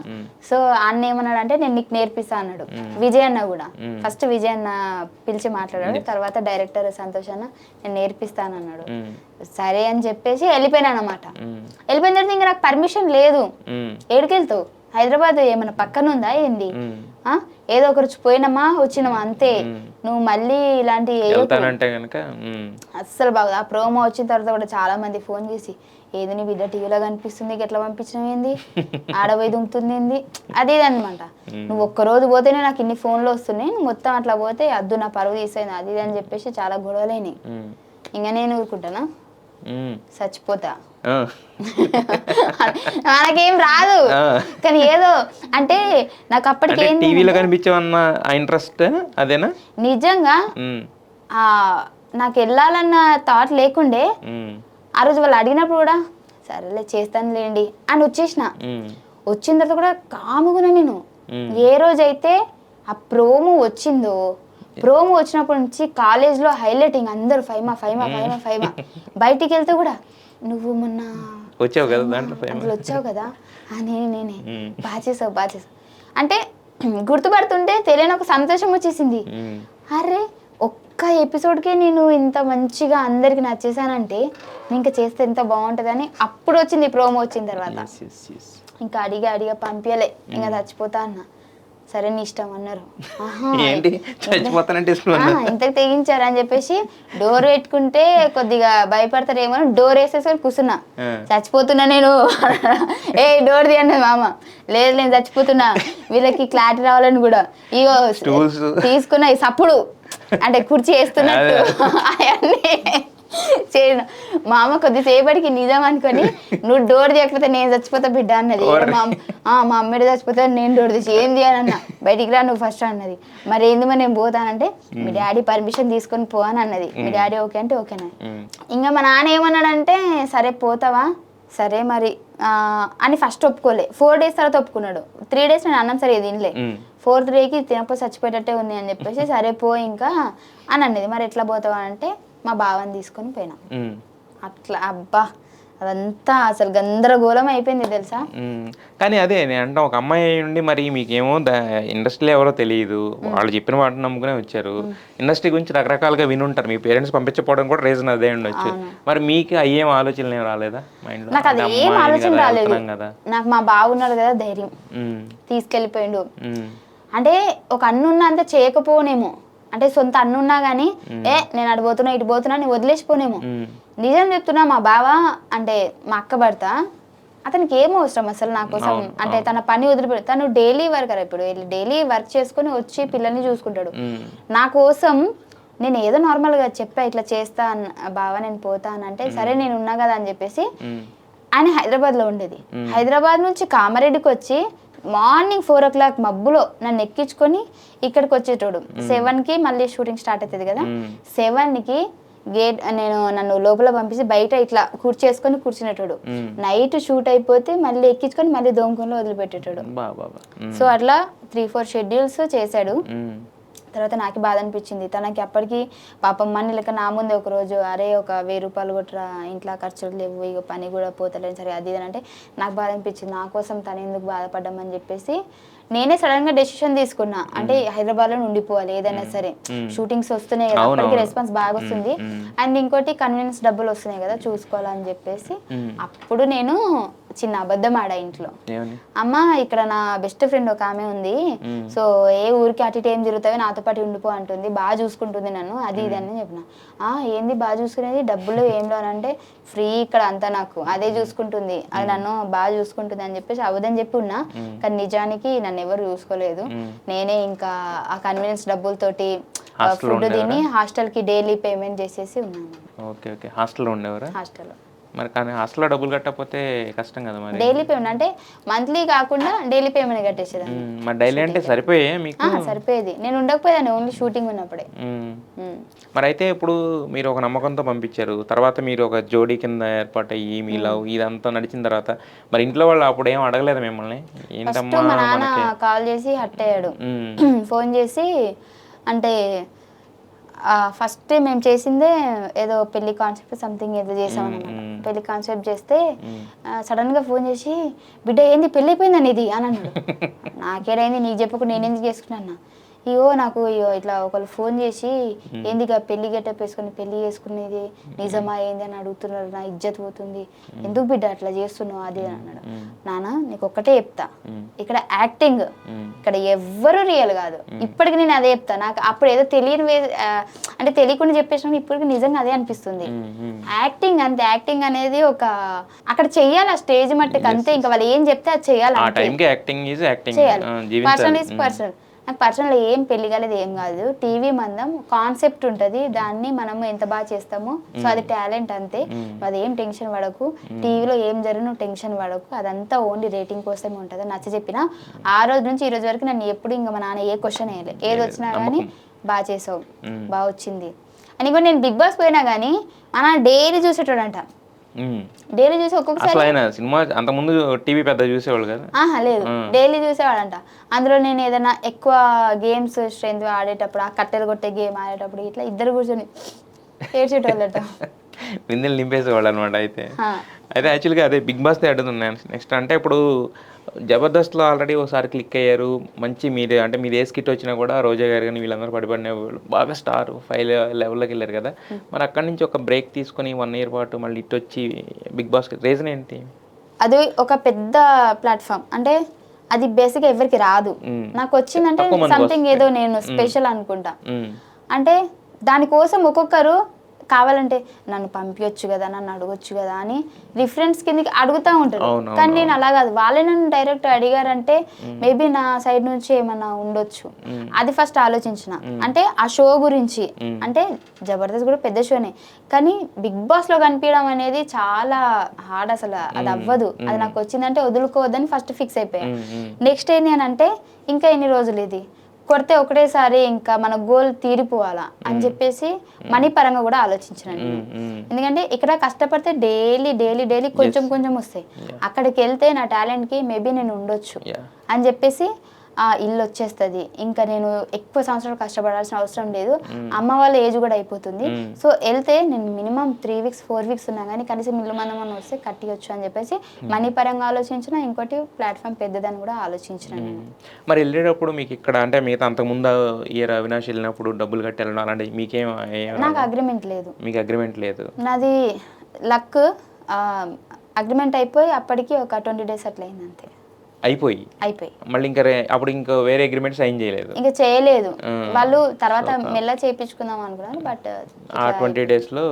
సో అన్న ఏమన్నాడు అంటే నేను నీకు నేర్పిస్తా అన్నాడు. విజయ్ అన్న కూడా ఫస్ట్ విజయ్ అన్న పిలిచి మాట్లాడాడు, తర్వాత డైరెక్టర్ సంతోష్ అన్న నేను నేర్పిస్తానన్నాడు. సరే అని చెప్పేసి వెళ్ళిపోయినా అనమాట. వెళ్ళిపోయిన తర్వాత ఇంకా నాకు పర్మిషన్ లేదు. ఏడికెళ్తావు, హైదరాబాద్ ఏమన్నా పక్కన ఉందా ఏంది, ఏదో ఒకరు పోయినామా వచ్చినామా అంతే, నువ్వు మళ్ళీ ఇలాంటి అస్సలు బాగా. ఆ ప్రోమో వచ్చిన తర్వాత కూడా చాలా మంది ఫోన్ చేసి, ఏది నీ బిడ్డ టీవీలో కనిపిస్తుంది, ఎట్లా పంపించినవి ఏంది, ఆడపోయి దుంకుతుంది ఏంది, అది ఇది అనమాట. నువ్వు ఒక్కరోజు పోతేనే నాకు ఇన్ని ఫోన్లు వస్తున్నాయి, నువ్వు మొత్తం అట్లా పోతే అద్దు నా పరువు తీసేది అది ఇది అని చెప్పేసి చాలా గొడవలేని. ఇంకా నేను ఊరుకుంటానా, చచ్చిపోతా. మనకేం రాదు కానీ ఏదో అంటే నాకు అప్పటికి టీవీలో కనిపించవన్న ఇంట్రెస్ట్ అదేనా. నిజంగా నాకు వెళ్ళాలన్న థాట్ లేకుండే. ఆ రోజు వాళ్ళు అడిగినప్పుడు కూడా సరేలే చేస్తానులేండి అని వచ్చేసిన. వచ్చిన తర్వాత కూడా కాముగున్నా నేను. ఏ రోజైతే ఆ ప్రోమో వచ్చిందో, ప్రోమో వచ్చినప్పటి నుంచి కాలేజ్లో హైలైటింగ్ అందరూ ఫైమా ఫైమా ఫైమా ఫైమా. బయటికి వెళ్తే కూడా నువ్వు మొన్న వచ్చావు కదా దాంట్లో వచ్చావు కదా, నేనే బాగా చేసావు అంటే గుర్తుపడుతుంటే తెలియని ఒక సంతోషం వచ్చేసింది. అరే ఒక్క ఎపిసోడ్కే నేను ఇంత మంచిగా అందరికి నచ్చేసానంటే ఇంకా చేస్తే ఎంత బాగుంటుందని అప్పుడు వచ్చింది ప్రోమో వచ్చిన తర్వాత. ఇంకా అడిగా పంపించలే, ఇంకా చచ్చిపోతా అన్న. సరే నీ ఇష్టం అన్నారు. ఏంటి చచ్చిపోతానంటే ఇష్టం ఇంతకు తెగించారు అని చెప్పేసి డోర్ పెట్టుకుంటే కొద్దిగా భయపడతారేమో డోర్ వేసేసుకొని కూర్చున్నా. చచ్చిపోతున్నా నేను. ఏ డోర్ తీయండి మామ. లేదు నేను చచ్చిపోతున్నా, వీళ్ళకి క్లారిటీ రావాలని కూడా ఇగో తీసుకున్న సప్పుడు అంటే కుర్చీ వేస్తున్నట్టు అవన్నీ చేయను. మా అమ్మ కొద్దిసేపటికి నిజం అనుకొని నువ్వు డోర్ తీయకపోతే నేను చచ్చిపోతా బిడ్డ అన్నది. మా అమ్మడి చచ్చిపోతా నేను డోర్ తీసి ఏం చేయాలన్నా బయటికి రా నువ్వు ఫస్ట్ అన్నది. మరి ఏంది మరి నేను పోతానంటే మీ డాడీ పర్మిషన్ తీసుకొని పో అని అన్నది. మీ డాడీ ఓకే అంటే ఓకేనా. ఇంకా మా నాన్న ఏమన్నాడంటే సరే పోతావా, సరే మరి అని ఫస్ట్ ఒప్పుకోలే. 4 days తర్వాత ఒప్పుకున్నాడు. 3 days నేను అన్నం సరే తినలే. 4th day తినకపోతే చచ్చిపోయేటట్టే ఉంది అని చెప్పేసి సరే పో ఇంకా అని అన్నది. మరి ఎట్లా పోతావా అంటే మా బావని తీసుకొని పోయినా. అట్లా అబ్బా అదంతా అసలు గందరగోళం అయిపోయింది తెలుసా. కానీ అదే నేను అంటే ఒక అమ్మాయి ఉండి మరి మీకేమో ఇండస్ట్రీలో ఎవరో తెలియదు, వాళ్ళు చెప్పిన వాటిని నమ్ముకునే వచ్చారు. ఇండస్ట్రీ గురించి రకరకాలుగా వినుంటారు, మీ పేరెంట్స్ పంపించకపోవడం కూడా రీజన్ అదే ఉండొచ్చు. మరి మీకు అయ్యేం ఆలోచనలు ఏం రాలేదా మైండ్లో? నాకు అది ఏం ఆలోచన రాలేదు. నాకు మా బావున్నాడు కదా ధైర్యం, తీసుకెళ్ళిపోయిండు. అంటే ఒక అన్నున్నంత చేయకపోనేమో, అంటే సొంత అన్నున్నా కానీ నేను అటు పోతున్నా ఇటు పోతున్నా నేను వదిలేసిపోనేమో. నిజం చెప్తున్నా, మా బావ అంటే మా అక్క భర్త, అతనికి ఏం అవసరం అసలు నా కోసం. అంటే తన పని వదిలిపెట్టి తను డైలీ వర్కర్, ఇప్పుడు డైలీ వర్క్ చేసుకుని వచ్చి పిల్లల్ని చూసుకుంటాడు. నా కోసం నేను ఏదో నార్మల్గా చెప్పా ఇట్లా చేస్తా బావ నేను పోతా అని అంటే సరే నేను ఉన్నా కదా అని చెప్పేసి ఆయన హైదరాబాద్లో ఉండేది. హైదరాబాద్ నుంచి కామారెడ్డికి వచ్చి మార్నింగ్ 4 o'clock మబ్బులో నన్ను ఎక్కించుకొని ఇక్కడికి వచ్చేటోడు. 7కి మళ్ళీ షూటింగ్ స్టార్ట్ అవుతుంది కదా, 7కి గేట్ నన్ను లోపల పంపించి బయట ఇట్లా కూర్చేసుకొని కూర్చునేటోడు. నైట్ షూట్ అయిపోతే మళ్ళీ ఎక్కించుకొని మళ్ళీ దోమకంలో వదిలిపెట్టేటోడు. సో అట్లా 3-4 షెడ్యూల్స్ చేశాడు. తర్వాత నాకు బాధ అనిపించింది. తనకి అప్పటికి పాపం మనీ లెక్క నా ముందే ఒకరోజు అరే ఒక 1000 రూపాయలు కొట్టరా, ఇంట్లో ఖర్చులు లేవు, ఇక పని కూడా పోతలేదు సరే అది ఇది అంటే నాకు బాధ అనిపించింది. నా కోసం తను ఎందుకు బాధపడ్డామని చెప్పేసి నేనే సడన్ గా డెసిషన్ తీసుకున్నా. అంటే హైదరాబాద్ లో ఉండిపోవాలి ఏదైనా సరే, షూటింగ్స్ వస్తున్నాయి కదా అప్పటికి రెస్పాన్స్ బాగా వస్తుంది, అండ్ ఇంకోటి కన్వీనియన్స్ డబ్బులు వస్తున్నాయి కదా చూసుకోవాలని చెప్పేసి అప్పుడు నేను చిన్న అబద్ధం ఆడా ఇంట్లో. అమ్మ ఇక్కడ నా బెస్ట్ ఫ్రెండ్ ఒక ఆమె ఉంది, సో ఏ ఊరికి అటు ఇటు ఏం జరుగుతావో నాతో పాటు ఉండిపో అంటుంది, బాగా చూసుకుంటుంది నన్ను అది ఇది అని చెప్పిన. ఏంది బాగా చూసుకునేది, డబ్బులు ఏం లోనంటే ఫ్రీ ఇక్కడ అంతా నాకు అదే చూసుకుంటుంది, అది నన్ను బాగా చూసుకుంటుంది అని చెప్పేసి అవదని చెప్పి ఉన్నా. కానీ నిజానికి నన్ను ఎవరు చూసుకోలేదు. నేనే ఇంకా ఆ కన్వీనియన్స్ డబ్బులతోటి ఫుడ్ తిని హాస్టల్ కి డైలీ పేమెంట్ చేసేసి ఉన్నాను. హాస్టల్లో మరి కానీ హాస్టల్లో డబ్బులు కట్టకపోతే కష్టం కదా మరి. డైలీ పేమెంట్ అంటే మంత్లీ కాకుండా డైలీ పేమెంట్ కట్టేసేదాన్ని. మరి డైలీ అంటే సరిపోయే మీకు? సరిపోయేది, నేను ఉండకపోయేదాన్ని ఓన్లీ షూటింగ్ ఉన్నప్పుడే. మరి అయితే ఇప్పుడు మీరు ఒక నమ్మకంతో పంపించారు, తర్వాత మీరు ఒక జోడీ కింద ఏర్పాటయ్యి మీ లవ్ ఇదంతా నడిచిన తర్వాత మరి ఇంట్లో వాళ్ళు అప్పుడు ఏం అడగలేదు మిమ్మల్ని? ఏంటమ్మా మా నాన్న కాల్ చేసి హట్ అయ్యాడు, ఫోన్ చేసి అంటే ఫస్ట్ మేము చేసిందే ఏదో పెళ్లి కాన్సెప్ట్ సంథింగ్ ఏదో చేసాం అనమాట. పెళ్లి కాన్సెప్ట్ చేస్తే సడన్ గా ఫోన్ చేసి బిడ్డ ఏంది పెళ్లి అయిపోయిందని ఇది అని అన్నాడు. నాకేడైంది నీకు చెప్పకుండా నేను ఎందుకు చేసుకున్నా, నాకు ఇట్లా ఒకళ్ళు ఫోన్ చేసి ఏందిగా పెళ్లి గెటప్ వేసుకుని పెళ్లి చేసుకునేది నిజమా ఏంది అని అడుగుతున్నారు, నా ఇజ్జత్ పోతుంది, ఎందుకు బిడ్డ అట్లా చేస్తున్నావు అది అని అన్నాడు. నాన్న నీకు ఒక్కటే చెప్తా, ఇక్కడ యాక్టింగ్, ఇక్కడ ఎవ్వరు రియల్ కాదు. ఇప్పటికి నేను అదే చెప్తా. నాకు అప్పుడు ఏదో తెలియని అంటే తెలియకుండా చెప్పేసినా ఇప్పటికి నిజంగా అదే అనిపిస్తుంది. యాక్టింగ్ అంతే, యాక్టింగ్ అనేది ఒక అక్కడ చెయ్యాలి, ఆ స్టేజ్ మట్టుకు అంతే. ఇంకా వాళ్ళు ఏం చెప్తే అది చెయ్యాలి, చేయాలి. Personal is personal. నాకు పర్సనల్ ఏం పెళ్లి కాలేదు ఏం కాదు, టీవీ మందం కాన్సెప్ట్ ఉంటుంది, దాన్ని మనము ఎంత బాగా చేస్తామో సో అది టాలెంట్ అంతే. అదేం టెన్షన్ పడకు, టీవీలో ఏం జరిగిన టెన్షన్ పడకు, అదంతా ఓన్లీ రేటింగ్ కోసమే ఉంటుంది. నచ్చ చెప్పిన ఆ రోజు నుంచి ఈ రోజు వరకు నన్ను ఎప్పుడు ఇంకా మా నాన్న ఏ క్వశ్చన్ వేయలే, ఏది వచ్చినా కానీ బాగా చేసావు బాగా వచ్చింది అని కూడా. నేను బిగ్ బాస్ పోయినా కానీ మా నాన్న డైలీ చూసేటోడంట, డైలీ చూసి ఒక్కొక్కసారి సినిమా అంతకుముందు టీవీ పెద్ద చూసేవాళ్ళు కదా, లేదు డైలీ చూసేవాడంట. అందులో నేను ఏదైనా ఎక్కువ గేమ్స్ స్ట్రెంత్ ఆడేటప్పుడు, ఆ కట్టెలు కొట్టే గేమ్ ఆడేటప్పుడు ఇట్లా ఇద్దరు కూర్చొని ఏడ్చేటోళ్ళట, విందులు నింపేసేవాళ్ళు అనమాట. అయితే యాక్చువల్గా అదే బిగ్ బాస్ అడుగుతున్నాను నెక్స్ట్. అంటే ఇప్పుడు జబర్దస్త్లో ఆల్రెడీ ఒకసారి క్లిక్ అయ్యారు, మంచి మీరు అంటే మీరు ఏ స్కిట్ వచ్చినా కూడా రోజా గారు కానీ వీళ్ళందరూ పడిపడిన బాగా స్టార్ 5 లెవెల్లోకి వెళ్ళారు కదా. మరి అక్కడి నుంచి ఒక బ్రేక్ తీసుకొని 1 year పాటు మళ్ళీ ఇటు వచ్చి బిగ్ బాస్ రీజన్ ఏంటి? అది ఒక పెద్ద ప్లాట్ఫామ్, అంటే అది బేసిక్ ఎవరికి రాదు. నాకు వచ్చిందంటే సంథింగ్ ఏదో నేను స్పెషల్ అనుకుంటా. అంటే దానికోసం ఒక్కొక్కరు కావాలంటే నన్ను పంపించచ్చు కదా, నన్ను అడగొచ్చు కదా అని రిఫరెన్స్ కిందకి అడుగుతూ ఉంటారు. కానీ నేను అలా కాదు, వాళ్ళే నన్ను డైరెక్ట్ అడిగారంటే మేబీ నా సైడ్ నుంచి ఏమన్నా ఉండొచ్చు. అది ఫస్ట్ ఆలోచించిన. అంటే ఆ షో గురించి, అంటే జబర్దస్త్ కూడా పెద్ద షోనే, కానీ బిగ్ బాస్ లో కనిపించడం అనేది చాలా హార్డ్. అసలు అది అవ్వదు. అది నాకు వచ్చిందంటే వదులుకోవద్దని ఫస్ట్ ఫిక్స్ అయిపోయాను. నెక్స్ట్ ఏంటి అని అంటే ఇంకా ఎన్ని రోజులు ఇది కొడితే ఒకటేసారి ఇంకా మన గోల్ తీరిపోవాలా అని చెప్పేసి మనీ పరంగా కూడా ఆలోచించాను. ఎందుకంటే ఇక్కడ కష్టపడితే డైలీ డైలీ డైలీ కొంచెం కొంచెం వస్తాయి. అక్కడికి వెళ్తే నా టాలెంట్కి మేబీ నేను ఉండొచ్చు అని చెప్పేసి ఇల్లు వచ్చేస్తుంది. ఇంకా నేను ఎక్కువ సంవత్సరాలు కష్టపడాల్సిన అవసరం లేదు. అమ్మ వాళ్ళ ఏజ్ కూడా అయిపోతుంది. సో వెళ్తే నేను మినిమం 3 weeks 4 weeks ఉన్నా కానీ కనీసం ఇల్లు మందమని వస్తే కట్టియొచ్చు అని చెప్పేసి మనీ పరంగా ఆలోచించిన. ఇంకోటి ప్లాట్ఫామ్ పెద్దదని కూడా ఆలోచించిన నేను. మరి వెళ్ళేటప్పుడు మీకు ఇక్కడ అంటే మిగతా అంతకుముందు ఇయర్ అవినాష్ వెళ్ళినప్పుడు డబ్బులు కట్టి వెళ్ళడం అలాంటి మీకేం? నాకు అగ్రిమెంట్ లేదు. మీకు అగ్రిమెంట్ లేదు? నాది లక్. అగ్రిమెంట్ అయిపోయి అప్పటికి ఒక 20 days అట్లా అయింది అంతే. అయిపోయి మళ్ళీ ఇంకా అప్పుడు ఇంకా వేరే అగ్రిమెంట్ సైన్ చేయలేదు? ఇంకా చేయలేదు. వాళ్ళు తర్వాత మెల్ల చేయించుకుందాం అనుకున్నారు. బట్ ఆ 20 days లో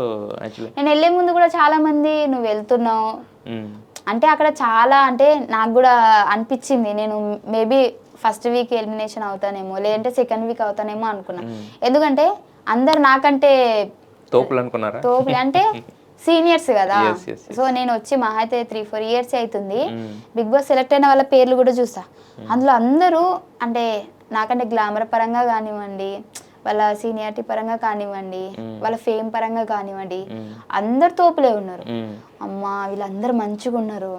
నేను వెళ్ళే ముందు కూడా చాలా మంది నువ్వు వెళ్తున్నావు అంటే అక్కడ చాలా, అంటే నాకు కూడా అనిపించింది నేను మేబీ ఫస్ట్ వీక్ ఎలిమినేషన్ అవుతానేమో, లేదంటే సెకండ్ వీక్ అవుతానేమో అనుకున్నా. ఎందుకంటే అందరు నాకంటే తోపులు అనుకున్నారా? తోపులు అంటే సీనియర్స్ కదా. సో నేను వచ్చి మహా అయితే 3-4 years అవుతుంది. బిగ్ బాస్ సెలెక్ట్ అయిన వాళ్ళ పేర్లు కూడా చూసా. అందులో అందరూ అంటే నాకంటే గ్లామర్ పరంగా కానివ్వండి, వాళ్ళ సీనియారిటీ పరంగా కానివ్వండి, వాళ్ళ ఫేమ్ పరంగా కానివ్వండి, అందరు తోపులే ఉన్నారు. అమ్మా వీళ్ళందరూ మంచిగా ఉన్నారు.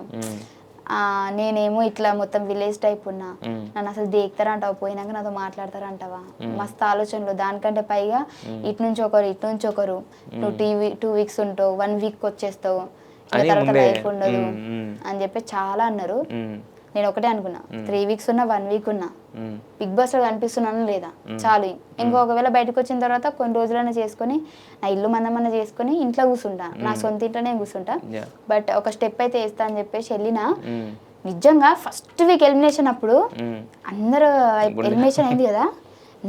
నేనేమో ఇట్లా మొత్తం విలేజ్ టైప్ ఉన్నా. నన్ను అసలు దేక్తారంటావా, పోయినాక నాతో మాట్లాడతారంటావా, మస్తు ఆలోచనలు. దానికంటే పైగా ఇటు నుంచి ఒకరు నువ్వు 2 weeks ఉంటావు, 1 week వచ్చేస్తావు, తర్వాత లైఫ్ ఉండదు అని చెప్పి చాలా అన్నారు. నేను ఒకటే అనుకున్నా, 3 weeks ఉన్నా 1 week ఉన్నా బిగ్ బాస్ లో కనిపిస్తున్నాను లేదా చాలు. ఒకవేళ బయటకు వచ్చిన తర్వాత కొన్ని రోజులైనా చేసుకొని నా ఇల్లు మందమన్నా చేసుకొని ఇంట్లో కూర్చుంటా, నా సొంత ఇంట్లోనే కూర్చుంటా. బట్ ఒక స్టెప్ అయితే వేస్తా అని చెప్పేసి వెళ్ళినా. నిజంగా ఫస్ట్ వీక్ ఎలిమినేషన్ అప్పుడు అందరూ ఎలిమినేషన్ అయింది కదా,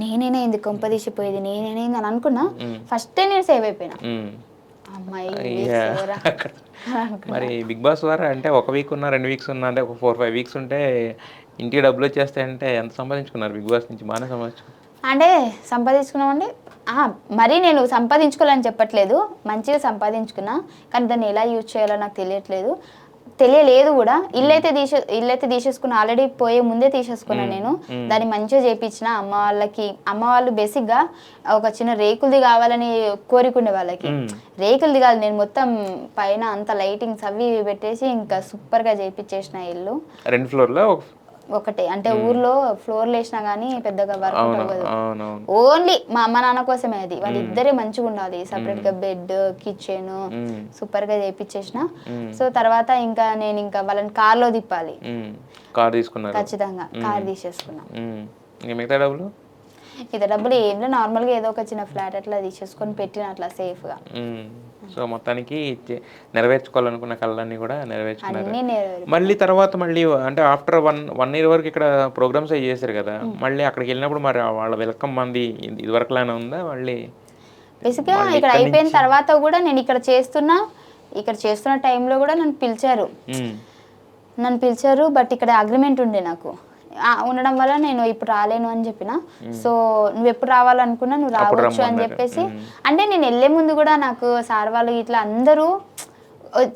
నేనేనా ఎందుకు కొంపదీసిపోయేది, నేనేనా అని అనుకున్నా. ఫస్టే నేను సేవ్ అయిపోయినా. మరి బిగ్ బాస్ ద్వారా అంటే 1 week ఉన్నా 2 weeks ఉన్నా అంటే ఒక 4-5 weeks ఉంటే ఇంటికి డబ్బులు వచ్చేస్తాయంటే ఎంత సంపాదించుకున్నారు బిగ్ బాస్ నుంచి? బాగానే సంపాదించుకున్నారు అంటే సంపాదించుకున్నామండి. మరీ నేను సంపాదించుకోవాలని చెప్పట్లేదు, మంచిగా సంపాదించుకున్నా. కానీ దాన్ని ఎలా యూజ్ చేయాలో నాకు తెలియలేదు కూడా. ఇల్లైతే తీసేసుకున్నా, ఆల్రెడీ పోయే ముందే తీసేసుకున్నా నేను. దాన్ని మంచిగా చేయించిన. అమ్మ వాళ్ళు బేసిక్గా ఒక చిన్న రేకులది కావాలని కోరికుండే వాళ్ళకి. రేకులది కాదు, నేను మొత్తం పైన అంత లైటింగ్స్ అవి పెట్టేసి ఇంకా సూపర్గా చేయించేసిన ఇల్లు. 2 floors ఒకటే, అంటే ఊర్లో ఫ్లోర్లు వేసినా కానీ పెద్దగా వర్క్ అవ్వదు. ఓన్లీ మా అమ్మ నాన్న కోసమే అది. వాళ్ళిద్దరే మంచిగా ఉండాలి. సపరేట్ గా బెడ్, కిచెన్ సూపర్ గా చేయించేసిన. సో తర్వాత ఇంకా నేను వాళ్ళని కార్ లో తిప్పాలి. కార్ తీసుకున్నారు? ఖచ్చితంగా కార్ తీసేసుకున్నా. మిగతా డబ్బులు ఏంటో నార్మల్ గా ఏదో ఒక చిన్న ఫ్లాట్ అట్లా తీసేసుకొని పెట్టిన అట్లా సేఫ్ గా. సో మొత్తానికి నెరవేర్చుకోవాలనుకున్న కళ్ళన్నీ కూడా నెరవేర్చుకున్నారు. మళ్ళీ తర్వాత అంటే ఆఫ్టర్ 1 year వరకు ఇక్కడ ప్రోగ్రామ్స్ అవి చేశారు కదా, మళ్ళీ అక్కడికి వెళ్ళినప్పుడు మరి వాళ్ళ వెల్కమ్ మంది ఇదివరకులానే ఉందా? మళ్ళీ బేసిక్గా ఇక్కడ అయిపోయిన తర్వాత కూడా నేను ఇక్కడ చేస్తున్న టైంలో కూడా నన్ను పిలిచారు. బట్ ఇక్కడ అగ్రిమెంట్ ఉండే నాకు ఉండడం వల్ల నేను ఇప్పుడు రాలేను అని చెప్పిన. సో నువ్వు ఎప్పుడు రావాలనుకున్నా నువ్వు రావచ్చు అని చెప్పేసి. అంటే నేను వెళ్ళే ముందు కూడా నాకు సార్ వాళ్ళు ఇట్లా అందరూ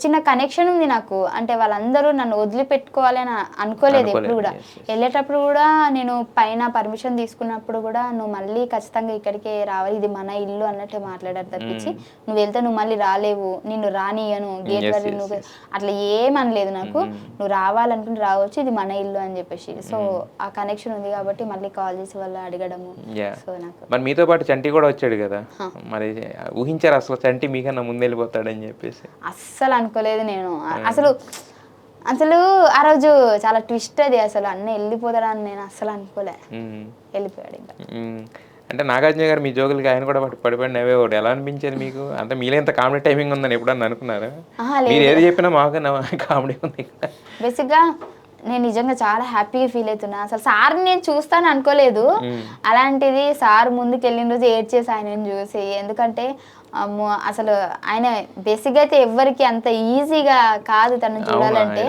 చిన్న కనెక్షన్ ఉంది నాకు. అంటే వాళ్ళందరూ నన్ను వదిలిపెట్టుకోవాలని అనుకోలేదు ఎప్పుడు కూడా. వెళ్ళేటప్పుడు కూడా నేను పైన పర్మిషన్ తీసుకున్నప్పుడు కూడా నువ్వు మళ్ళీ ఖచ్చితంగా ఇక్కడికే రావాలి, ఇది మన ఇల్లు అన్నట్టే మాట్లాడారు తప్పించి నువ్వు వెళ్తే నువ్వు మళ్ళీ రాలేవు, నిన్ను రానియను, గేట్ వరకు నువ్వు అట్లా ఏమనలేదు నాకు. నువ్వు రావాలనుకుంటే రావచ్చు, ఇది మన ఇల్లు అని చెప్పేసి. సో ఆ కనెక్షన్ ఉంది కాబట్టి మళ్ళీ కాల్ చేసి వాళ్ళు అడగడము. సో నాకు మరి మీతో పాటు చంటి కూడా వచ్చాడు కదా, మరి ఊహించారు అసలు చంటి మీకన్నా ముందు వెళ్ళిపోతాడని చెప్పేసి? అస్సలు అనుకోలేదు నేను. అసలు ఆ రోజు చాలా ట్విస్ట్ అది. అసలు అన్న వెళ్ళిపోతాడని నేను అస్సలు అనుకోలే. వెళ్ళిపోయాడు ఇంకా. అంటే నాగార్జున గారు మీ జోకులకి ఆయన కూడా పడిపోయి నవ్వేవాడు. ఎలా అనిపించేది మీకు? అంటే మీలో ఎంత కామెడీ టైమింగ్ ఉందని ఎప్పుడన్నా అనుకున్నారా? మీరు ఏది చెప్పినా మాకు కామెడీ ఉంది. బేసిక్గా నేను నిజంగా చాలా హ్యాపీగా ఫీల్ అవుతున్నా. అసలు సార్ నేను చూస్తాను అనుకోలేదు. అలాంటిది సార్ ముందుకు వెళ్ళిన రోజు ఏడ్చేసి ఆయనను చూసి, ఎందుకంటే అమ్మో అసలు ఆయన బేసిక్గా అయితే ఎవ్వరికి అంత ఈజీగా కాదు తను చూడాలంటే.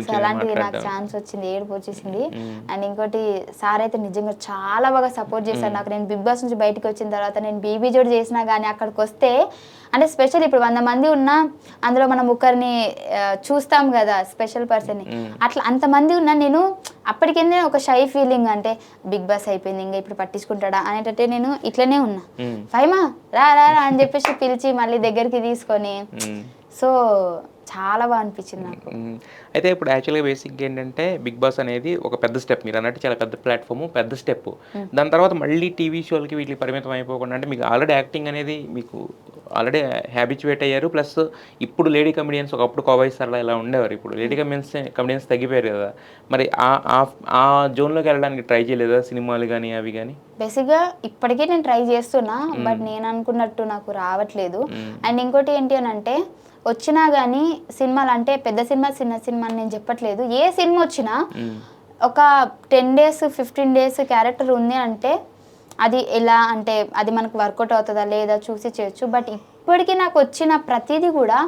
సో అలాంటిది నాకు ఛాన్స్ వచ్చింది, ఏడుపు వచ్చేసింది. అండ్ ఇంకోటి సార్ అయితే నిజంగా చాలా బాగా సపోర్ట్ చేశారు నాకు. నేను బిగ్ బాస్ నుంచి బయటకు వచ్చిన తర్వాత నేను బీబీ జోడి చేసినా కానీ అక్కడికి వస్తే అంటే స్పెషల్ ఇప్పుడు 100 మంది ఉన్నా అందులో మనం ఒకరిని చూస్తాం కదా స్పెషల్ పర్సన్ని, అట్లా అంతమంది ఉన్నా నేను అప్పటికే ఒక షై ఫీలింగ్, అంటే బిగ్ బాస్ అయిపోయింది ఇంకా ఇప్పుడు పట్టించుకుంటాడా అనేటట్టే నేను ఇట్లనే ఉన్నా. ఫైమా రా రా అని చెప్పేసి పిలిచి మళ్ళీ దగ్గరికి తీసుకొని, సో చాలా బాగా అనిపించింది నాకు. అయితే ఇప్పుడు యాక్చువల్గా బేసిక్గా ఏంటంటే బిగ్ బాస్ అనేది ఒక పెద్ద స్టెప్, మీరు అన్నట్టు చాలా పెద్ద ప్లాట్ఫామ్, పెద్ద స్టెప్. దాని తర్వాత మళ్ళీ టీవీ షోలకి వీటికి పరిమితం అయిపోకుండా, అంటే మీకు ఆల్రెడీ యాక్టింగ్ అనేది మీకు ఆల్రెడీ హ్యాబిచువేట్ అయ్యారు. ప్లస్ ఇప్పుడు లేడీ కమెడియన్స్, ఒకప్పుడు కోవై సర్లా ఇలా ఉండేవారు, ఇప్పుడు లేడీ కమెడియన్స్ తగ్గిపోయారు కదా. మరి ఆ జోన్లోకి వెళ్ళడానికి ట్రై చేయలేదా, సినిమాలు కానీ అవి కానీ? బేసిక్గా ఇప్పటికే నేను ట్రై చేస్తున్నా, బట్ నేను అనుకున్నట్టు నాకు రావట్లేదు. అండ్ ఇంకోటి ఏంటి అని అంటే వచ్చినా కానీ సినిమాలు అంటే పెద్ద సినిమా చిన్న సినిమా అని నేను చెప్పట్లేదు, ఏ సినిమా వచ్చినా ఒక 10 days 15 days క్యారెక్టర్ ఉంది అంటే అది ఎలా అంటే అది మనకు వర్కౌట్ అవుతుందా లేదా చూసి చేయొచ్చు. బట్ ఇప్పటికీ నాకు వచ్చిన ప్రతిదీ కూడా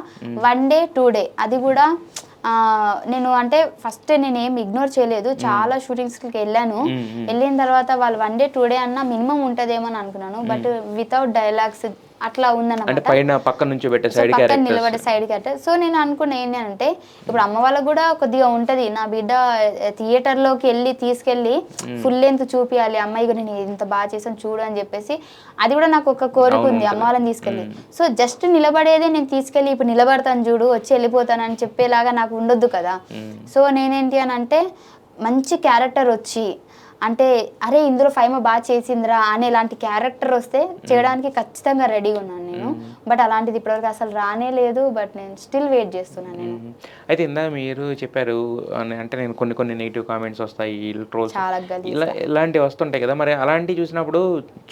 1 day 2 day, అది కూడా నేను అంటే ఫస్ట్ నేను ఏం ఇగ్నోర్ చేయలేదు, చాలా షూటింగ్స్కి వెళ్ళాను. వెళ్ళిన తర్వాత వాళ్ళు 1 day 2 day అన్నా మినిమం ఉంటుందేమో అని అనుకున్నాను. బట్ వితౌట్ డైలాగ్స్ అట్లా ఉందన్నమాట, పక్కన నిలబడే సైడ్ క్యారెక్టర్. సో నేను అనుకున్నా ఏంటి అంటే ఇప్పుడు అమ్మ వాళ్ళకు కూడా కొద్దిగా ఉంటది, నా బిడ్డ థియేటర్లోకి వెళ్ళి తీసుకెళ్ళి ఫుల్ లెంత్ చూపించాలి, అమ్మాయి నేను ఇంత బాగా చేసాను చూడు అని చెప్పేసి, అది కూడా నాకు ఒక కోరిక ఉంది అమ్మ వాళ్ళని తీసుకెళ్ళి. సో జస్ట్ నిలబడేదే నేను తీసుకెళ్ళి ఇప్పుడు నిలబడతాను చూడు వచ్చి వెళ్ళిపోతాను అని చెప్పేలాగా నాకు ఉండొద్దు కదా. సో నేనేంటి అని అంటే మంచి క్యారెక్టర్ వచ్చి అంటే అరే ఇందులో ఫైమా బాగా చేసిందిరా అనేలాంటి క్యారెక్టర్ వస్తే చేయడానికి ఖచ్చితంగా రెడీగా ఉన్నాను నేను. బట్ అలాంటిది ఇప్పటివరకు అసలు రానే లేదు. బట్ నేను స్టిల్ వెయిట్ చేస్తున్నాను నేను. అయితే ఇందా మీరు చెప్పారు అంటే నేను కొన్ని నెగిటివ్ కామెంట్స్ వస్తాయి, ట్రోల్స్ ఇలాంటివి వస్తుంటాయి కదా. మరి అలాంటివి చూసినప్పుడు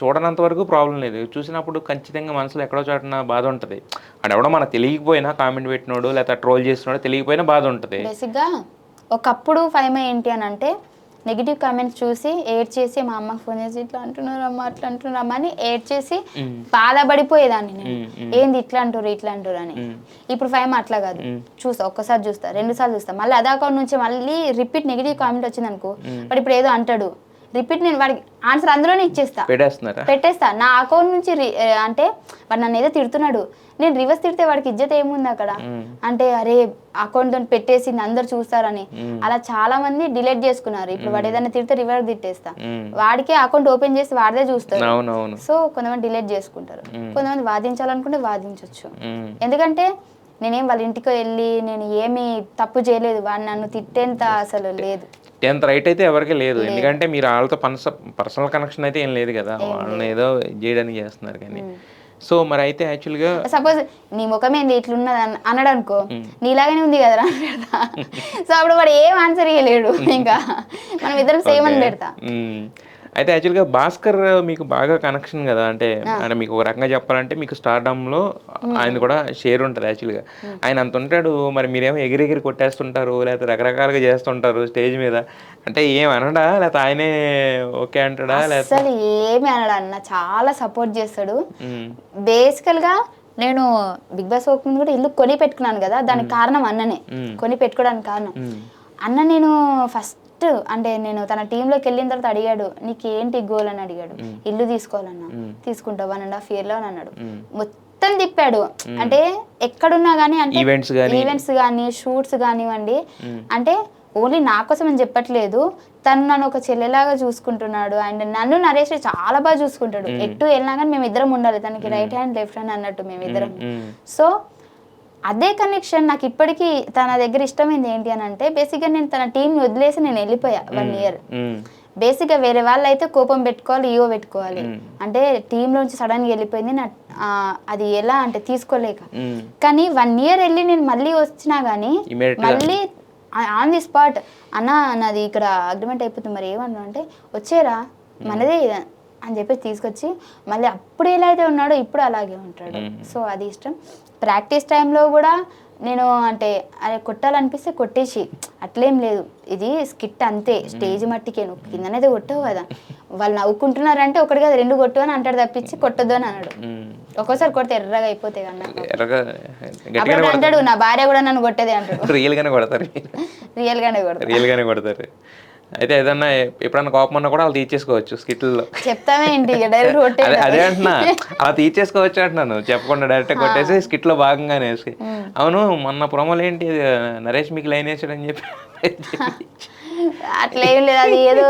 చూడనంత వరకు ప్రాబ్లం లేదు, చూసినప్పుడు ఖచ్చితంగా మనసులో ఎక్కడో చోటన బాధ ఉంటుంది. అంటే ఎవడో మనకు తెలియకపోయినా కామెంట్ పెట్టినోడు లేదా ట్రోల్ చేసినోడు తెలియకపోయినా బాధ ఉంటుంది. బేసిక్గా ఒకప్పుడు ఫైమా ఏంటి అని అంటే నెగిటివ్ కామెంట్స్ చూసి ఏడ్ చేసి మా అమ్మకి ఫోన్ చేసి ఇట్లా అంటున్నారమ్మా అట్లా అంటున్నారమ్మా అని ఏడ్ చేసి బాధపడిపోయేదాన్ని నేను, ఏంది ఇట్లా అంటారు అని. ఇప్పుడు ఫైమా అట్లా కాదు, చూస్తా ఒక్కసారి చూస్తా 2 సార్లు చూస్తా, మళ్ళీ అదే అకౌంట్ నుంచి మళ్ళీ రిపీట్ నెగిటివ్ కామెంట్ వచ్చింది అనుకో, వాడు ఇప్పుడు ఏదో అంటాడు రిపీట్, నేను వాడికి ఆన్సర్ అందులోనే ఇచ్చేస్తా, పెట్టేస్తా. నా అకౌంట్ నుంచి అంటే వాడు నన్ను ఏదో తిడుతున్నాడు, నేను రివర్స్ తిడితే వాడికి ఇజ్జత ఏముంది అక్కడ, అంటే అరే అకౌంట్ తో పెట్టేసింది అందరు చూస్తారని. అలా చాలా మంది డిలీట్ చేసుకున్నారు. ఇప్పుడు వాడు ఏదైనా తిడితే రివర్స్ తిట్టేస్తా, వాడికే అకౌంట్ ఓపెన్ చేసి వాడిదే చూస్తారు. సో కొంతమంది డిలీట్ చేసుకుంటారు, కొంతమంది వాదించాలనుకుంటే వాదించవచ్చు. ఎందుకంటే నేనేం వాళ్ళ ఇంటికి వెళ్ళి నేను ఏమి తప్పు చేయలేదు, వాడు నన్ను తిట్టేంత అసలు లేదు, రైట్ అయితే ఎవరికి లేదు. ఎందుకంటే మీరు వాళ్ళతో పర్సనల్ కనెక్షన్ అయితే ఏం లేదు కదా, వాళ్ళని ఏదో చేయడానికి చేస్తున్నారు కానీ. సో మరి అయితే యాక్చువల్గా సపోజ్ నీ ముఖం ఏంది ఇట్లున్నది అన్నాడు అనుకో, నీలాగానే ఉంది కదరా అని పెడతా. సో అప్పుడు వాడు ఏం ఆన్సర్ ఇవ్వలేడు, ఇంకా మనం ఇద్దరం సేమ్ అని పెడతా. అయితే యాక్చువల్గా భాస్కర్ మీకు బాగా కనెక్షన్ కదా, అంటే మీకు ఒక రకంగా చెప్పాలంటే మీకు స్టార్డమ్లో ఆయన కూడా షేర్ ఉంటుంది యాక్చువల్గా. ఆయన అంత ఉంటాడు, మరి మీరేమో ఎగిరెగిరి కొట్టేస్తుంటారు లేకపోతే రకరకాలుగా చేస్తుంటారు స్టేజ్ మీద, అంటే ఏం అనడా లేకపోతే ఆయనే ఓకే అంటాడా? అసలు ఏమి అనడా అన్న, చాలా సపోర్ట్ చేస్తాడు. బేసికల్గా నేను బిగ్ బాస్ ఓపెన్ కూడా ఇల్లు కొని పెట్టుకున్నాను కదా, దానికి కారణం అన్ననే. కొని పెట్టుకోవడానికి కారణం అన్న. నేను ఫస్ట్ అంటే నేను తన టీంలోకి వెళ్ళిన తర్వాత అడిగాడు నీకేంటి గోల్ అని అడిగాడు. ఇల్లు తీసుకోవాలన్నా, తీసుకుంటా 1.5 year లో అని అన్నాడు. మొత్తం తిప్పాడు, అంటే ఎక్కడున్నా కానీ, అంటే ఈవెంట్స్ కానీ షూట్స్ కానివ్వండి, అంటే ఓన్లీ నా కోసం అని చెప్పట్లేదు, తను నన్ను ఒక చెల్లెలాగా చూసుకుంటున్నాడు. అండ్ నన్ను నరేష్ చాలా బాగా చూసుకుంటాడు. ఎటు వెళ్ళినా కానీ మేము ఇద్దరం ఉండాలి, తనకి రైట్ హ్యాండ్ లెఫ్ట్ హ్యాండ్ అన్నట్టు మేమిద్దరం. సో అదే కనెక్షన్ నాకు ఇప్పటికీ తన దగ్గర ఇష్టమైంది ఏంటి అని అంటే, బేసిక్గా నేను తన టీంని వదిలేసి నేను వెళ్ళిపోయా 1 year. బేసిక్గా వేరే వాళ్ళు అయితే కోపం పెట్టుకోవాలి, ఈగో పెట్టుకోవాలి, అంటే టీంలోంచి సడన్గా వెళ్ళిపోయింది నా అది ఎలా అంటే తీసుకోలేక. కానీ 1 year వెళ్ళి నేను మళ్ళీ వచ్చినా కానీ మళ్ళీ ఆన్ ది స్పాట్ అన్న నాది ఇక్కడ అగ్రిమెంట్ అయిపోతుంది మరి ఏమన్నా అంటే వచ్చేరా మనదే అని చెప్పి తీసుకొచ్చి మళ్ళీ అప్పుడు ఎలా అయితే ఉన్నాడో ఇప్పుడు అలాగే ఉంటాడు. సో అది ఇష్టం. ప్రాక్టీస్ టైంలో కూడా నేను అంటే అరే కొట్టాలనిపిస్తే కొట్టేసి అట్లేం లేదు, ఇది స్కిట్ అంతే, స్టేజ్ మట్టికే, నువ్వు కిందనైతే కొట్టవు కదా, వాళ్ళు నవ్వుకుంటున్నారంటే ఒకటి కదా 2 కొట్టు అని అంటాడు తప్పించి కొట్టొద్దు అని అన్నాడు. ఒక్కోసారి కొడితే ఎర్రగా అయిపోతాయి అన్న, అప్పుడు అంటాడు నా భార్య కూడా నన్ను కొట్టేది అంటాడు. రియల్ గానే కొడతారు, రియల్ గానే కొడతారు. అయితే ఏదన్నా ఎప్పుడన్నా కోపం అన్నా కూడా వాళ్ళు తీర్చేసుకోవచ్చు స్కిట్లో. చెప్తామే ఏంటి డైరెక్ట్ కొట్టే, అదే అంటున్నా, అలా తీర్చేసుకోవచ్చు అంటున్నాను, చెప్పకుండా డైరెక్ట్ కొట్టేసి స్కిట్ లో భాగంగానే. అవును మొన్న ప్రోమోలు ఏంటి నరేష్ మీకు లైన్ వేసాడు అని చెప్పి అట్లా ఏం లేదు, అది ఏదో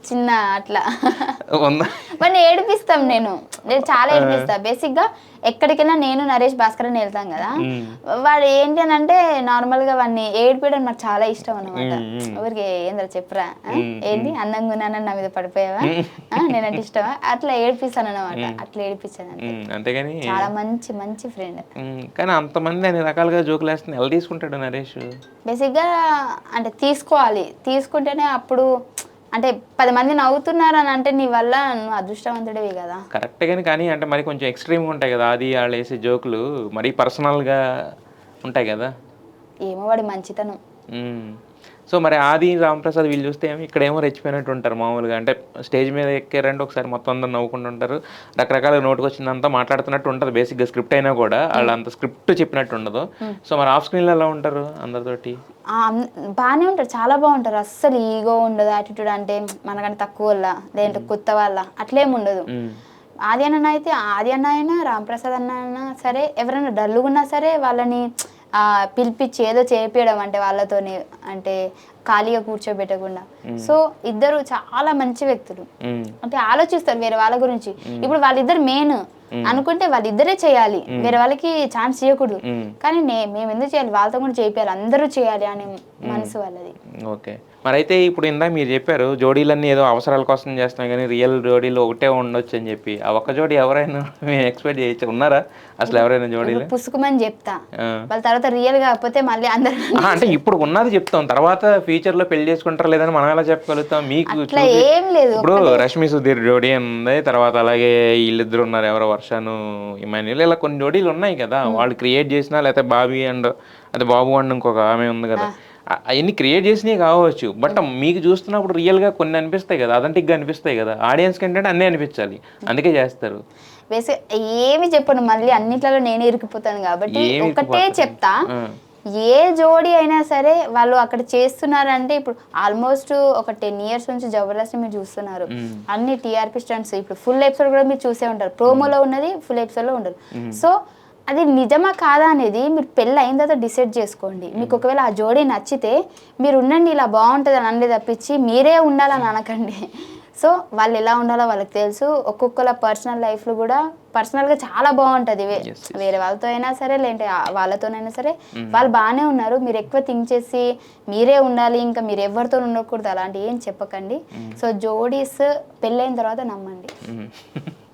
చిన్న అట్లా మరి ఏడిపిస్తాం, నేను చాలా ఏడిపిస్తా. బేసిక్ గా ఎక్కడికైనా నేను నరేష్ భాస్కర్ అని వెళ్తాం కదా, వాడు ఏంటి అని అంటే నార్మల్ గా వాడిని ఏడిపించడం నాకు చాలా ఇష్టం అనమాట. ఊరికి ఏంద్ర చెప్పరా, ఏంటి అందంగా ఉన్నానని నా మీద పడిపోయావా, నేనంటే ఇష్టమా, అట్లా ఏడిపిస్తాను అనమాట. అట్లా ఏడిపించాను అంతేగాని చాలా మంచి మంచి ఫ్రెండ్. కానీ అంతమంది అన్ని రకాలుగా జోకులు వేస్తున్నా ఎలా తీసుకుంటాడు నరేష్? బేసిక్ గా అంటే తీసుకోవాలి, తీసుకుంటేనే అప్పుడు అంటే 10 మంది నవ్వుతున్నారు అని అంటే నీ వల్ల నువ్వు అదృష్టవంతుడివి కదా. కరెక్టే కానీ అంటే మరి కొంచెం ఎక్స్ట్రీమ్గా ఉంటాయి కదా, అది వాళ్ళు వేసే జోకులు మరీ పర్సనల్గా ఉంటాయి కదా. ఏమో వాడి మంచితనం. సో మరి ఆది రాంప్రసాద్ వీళ్ళు చూస్తే ఏమో ఇక్కడేమో రెచ్చిపోయినట్టు ఉంటారు మామూలుగా, అంటే స్టేజ్ మీద ఎక్కారంటే ఒకసారి మొత్తం అందరు నవ్వుకుంటూ ఉంటారు, రకరకాలుగా నోటుకు వచ్చిందంతా మాట్లాడుతున్నట్టు ఉంటుంది బేసిక్గా, స్క్రిప్ట్ అయినా కూడా వాళ్ళు అంత స్క్రిప్ట్ చెప్పినట్టు ఉండదు. సో మరి ఆఫ్ స్క్రీన్లో ఎలా ఉంటారు అందరితోటి? బాగానే ఉంటారు, చాలా బాగుంటారు, అస్సలు ఈగో ఉండదు, యాటిట్యూడ్ అంటే మనకంటే తక్కువ వాళ్ళ లేదంటే కొత్త వాళ్ళ అట్లేం ఉండదు. ఆది అన్న అయితే ఆది అన్న అయినా రాంప్రసాద్ అన్న అయినా సరే, ఎవరైనా డల్లుగున్నా సరే వాళ్ళని పిలిపించి ఏదో చేపించడం, అంటే వాళ్ళతోని అంటే ఖాళీగా కూర్చోబెట్టకుండా. సో ఇద్దరు చాలా మంచి వ్యక్తులు, అంటే ఆలోచిస్తారు వేరే వాళ్ళ గురించి. ఇప్పుడు వాళ్ళిద్దరు మెయిన్ అనుకుంటే వాళ్ళిద్దరే చేయాలి, వేరే వాళ్ళకి ఛాన్స్ ఇవ్వకూడదు. కానీ మేము ఎందుకు చేయాలి, వాళ్ళతో కూడా చేయాలి, అందరూ చేయాలి అనే మనసు వాళ్ళది. ఓకే, మరి అయితే ఇప్పుడు ఇందాక మీరు చెప్పారు జోడీలన్నీ ఏదో అవసరాల కోసం చేస్తున్నాం కానీ రియల్ జోడీలు ఒకటే ఉండొచ్చు అని చెప్పి, ఆ ఒక్క జోడీ ఎవరైనా మేము ఎక్స్పెక్ట్ చేయొచ్చు, ఉన్నారా అసలు ఎవరైనా జోడీలు? పుసుకుమని చెప్తా, వాళ్ళ తర్వాత రియల్ కాకపోతే మళ్ళీ అందరూ అంటే ఇప్పుడు ఉన్నది చెప్తాం, తర్వాత ఫ్యూచర్ లో పెళ్లి చేసుకుంటారా లేదని మనం ఎలా చెప్పగలుగుతాం? మీకు ఏం లేదు, ఇప్పుడు రష్మి సుధీర్ జోడీ ఉంది, తర్వాత అలాగే వీళ్ళిద్దరు ఉన్నారు ఎవరో వర్షాను ఇమాన్యుల్, ఇలా కొన్ని జోడీలు ఉన్నాయి కదా, వాళ్ళు క్రియేట్ చేసినా, లేకపోతే బాబీ అండ్ అదే బాబు అండ్ ఇంకొక ఆమె ఉంది కదా, అవన్నీ క్రియేట్ చేసినవి కావచ్చు. బట్ మీకు చూస్తున్నప్పుడు రియల్గా కొన్ని అనిపిస్తాయి కదా, అథెంటిక్గా అనిపిస్తాయి కదా, ఆడియన్స్కి ఏంటంటే అన్నీ అనిపించాలి, అందుకే చేస్తారు. ఏమి చెప్పను, మళ్ళీ అన్నిట్లలో నేనే ఇరికిపోతాను కాబట్టి ఒకటే చెప్తా, ఏ జోడీ అయినా సరే వాళ్ళు అక్కడ చేస్తున్నారంటే, ఇప్పుడు ఆల్మోస్ట్ ఒక 10 years నుంచి జబర్దస్త్ మీరు చూస్తున్నారు, అన్ని టీఆర్పీ స్టంట్స్. ఇప్పుడు ఫుల్ ఎపిసోడ్ కూడా మీరు చూసే ఉంటారు, ప్రోమోలో ఉన్నది ఫుల్ ఎపిసోడ్లో ఉండదు. సో అది నిజమా కాదా అనేది మీరు పెళ్ళి అయిన తర్వాత డిసైడ్ చేసుకోండి. మీకు ఒకవేళ ఆ జోడీ నచ్చితే మీరు ఉండండి, ఇలా బాగుంటుంది అని అనలే తప్పించి మీరే ఉండాలని అనకండి. సో వాళ్ళు ఎలా ఉండాలో వాళ్ళకి తెలుసు. ఒక్కొక్కల పర్సనల్ లైఫ్లో కూడా పర్సనల్గా చాలా బాగుంటుంది, వేరే వాళ్ళతో అయినా సరే లేదంటే వాళ్ళతోనైనా సరే వాళ్ళు బాగానే ఉన్నారు. మీరు ఎక్కువ థింక్ చేసి మీరే ఉండాలి, ఇంకా మీరు ఎవరితో ఉండకూడదు అలాంటి ఏం చెప్పకండి. సో జోడీస్ పెళ్ళైన తర్వాత నమ్మండి.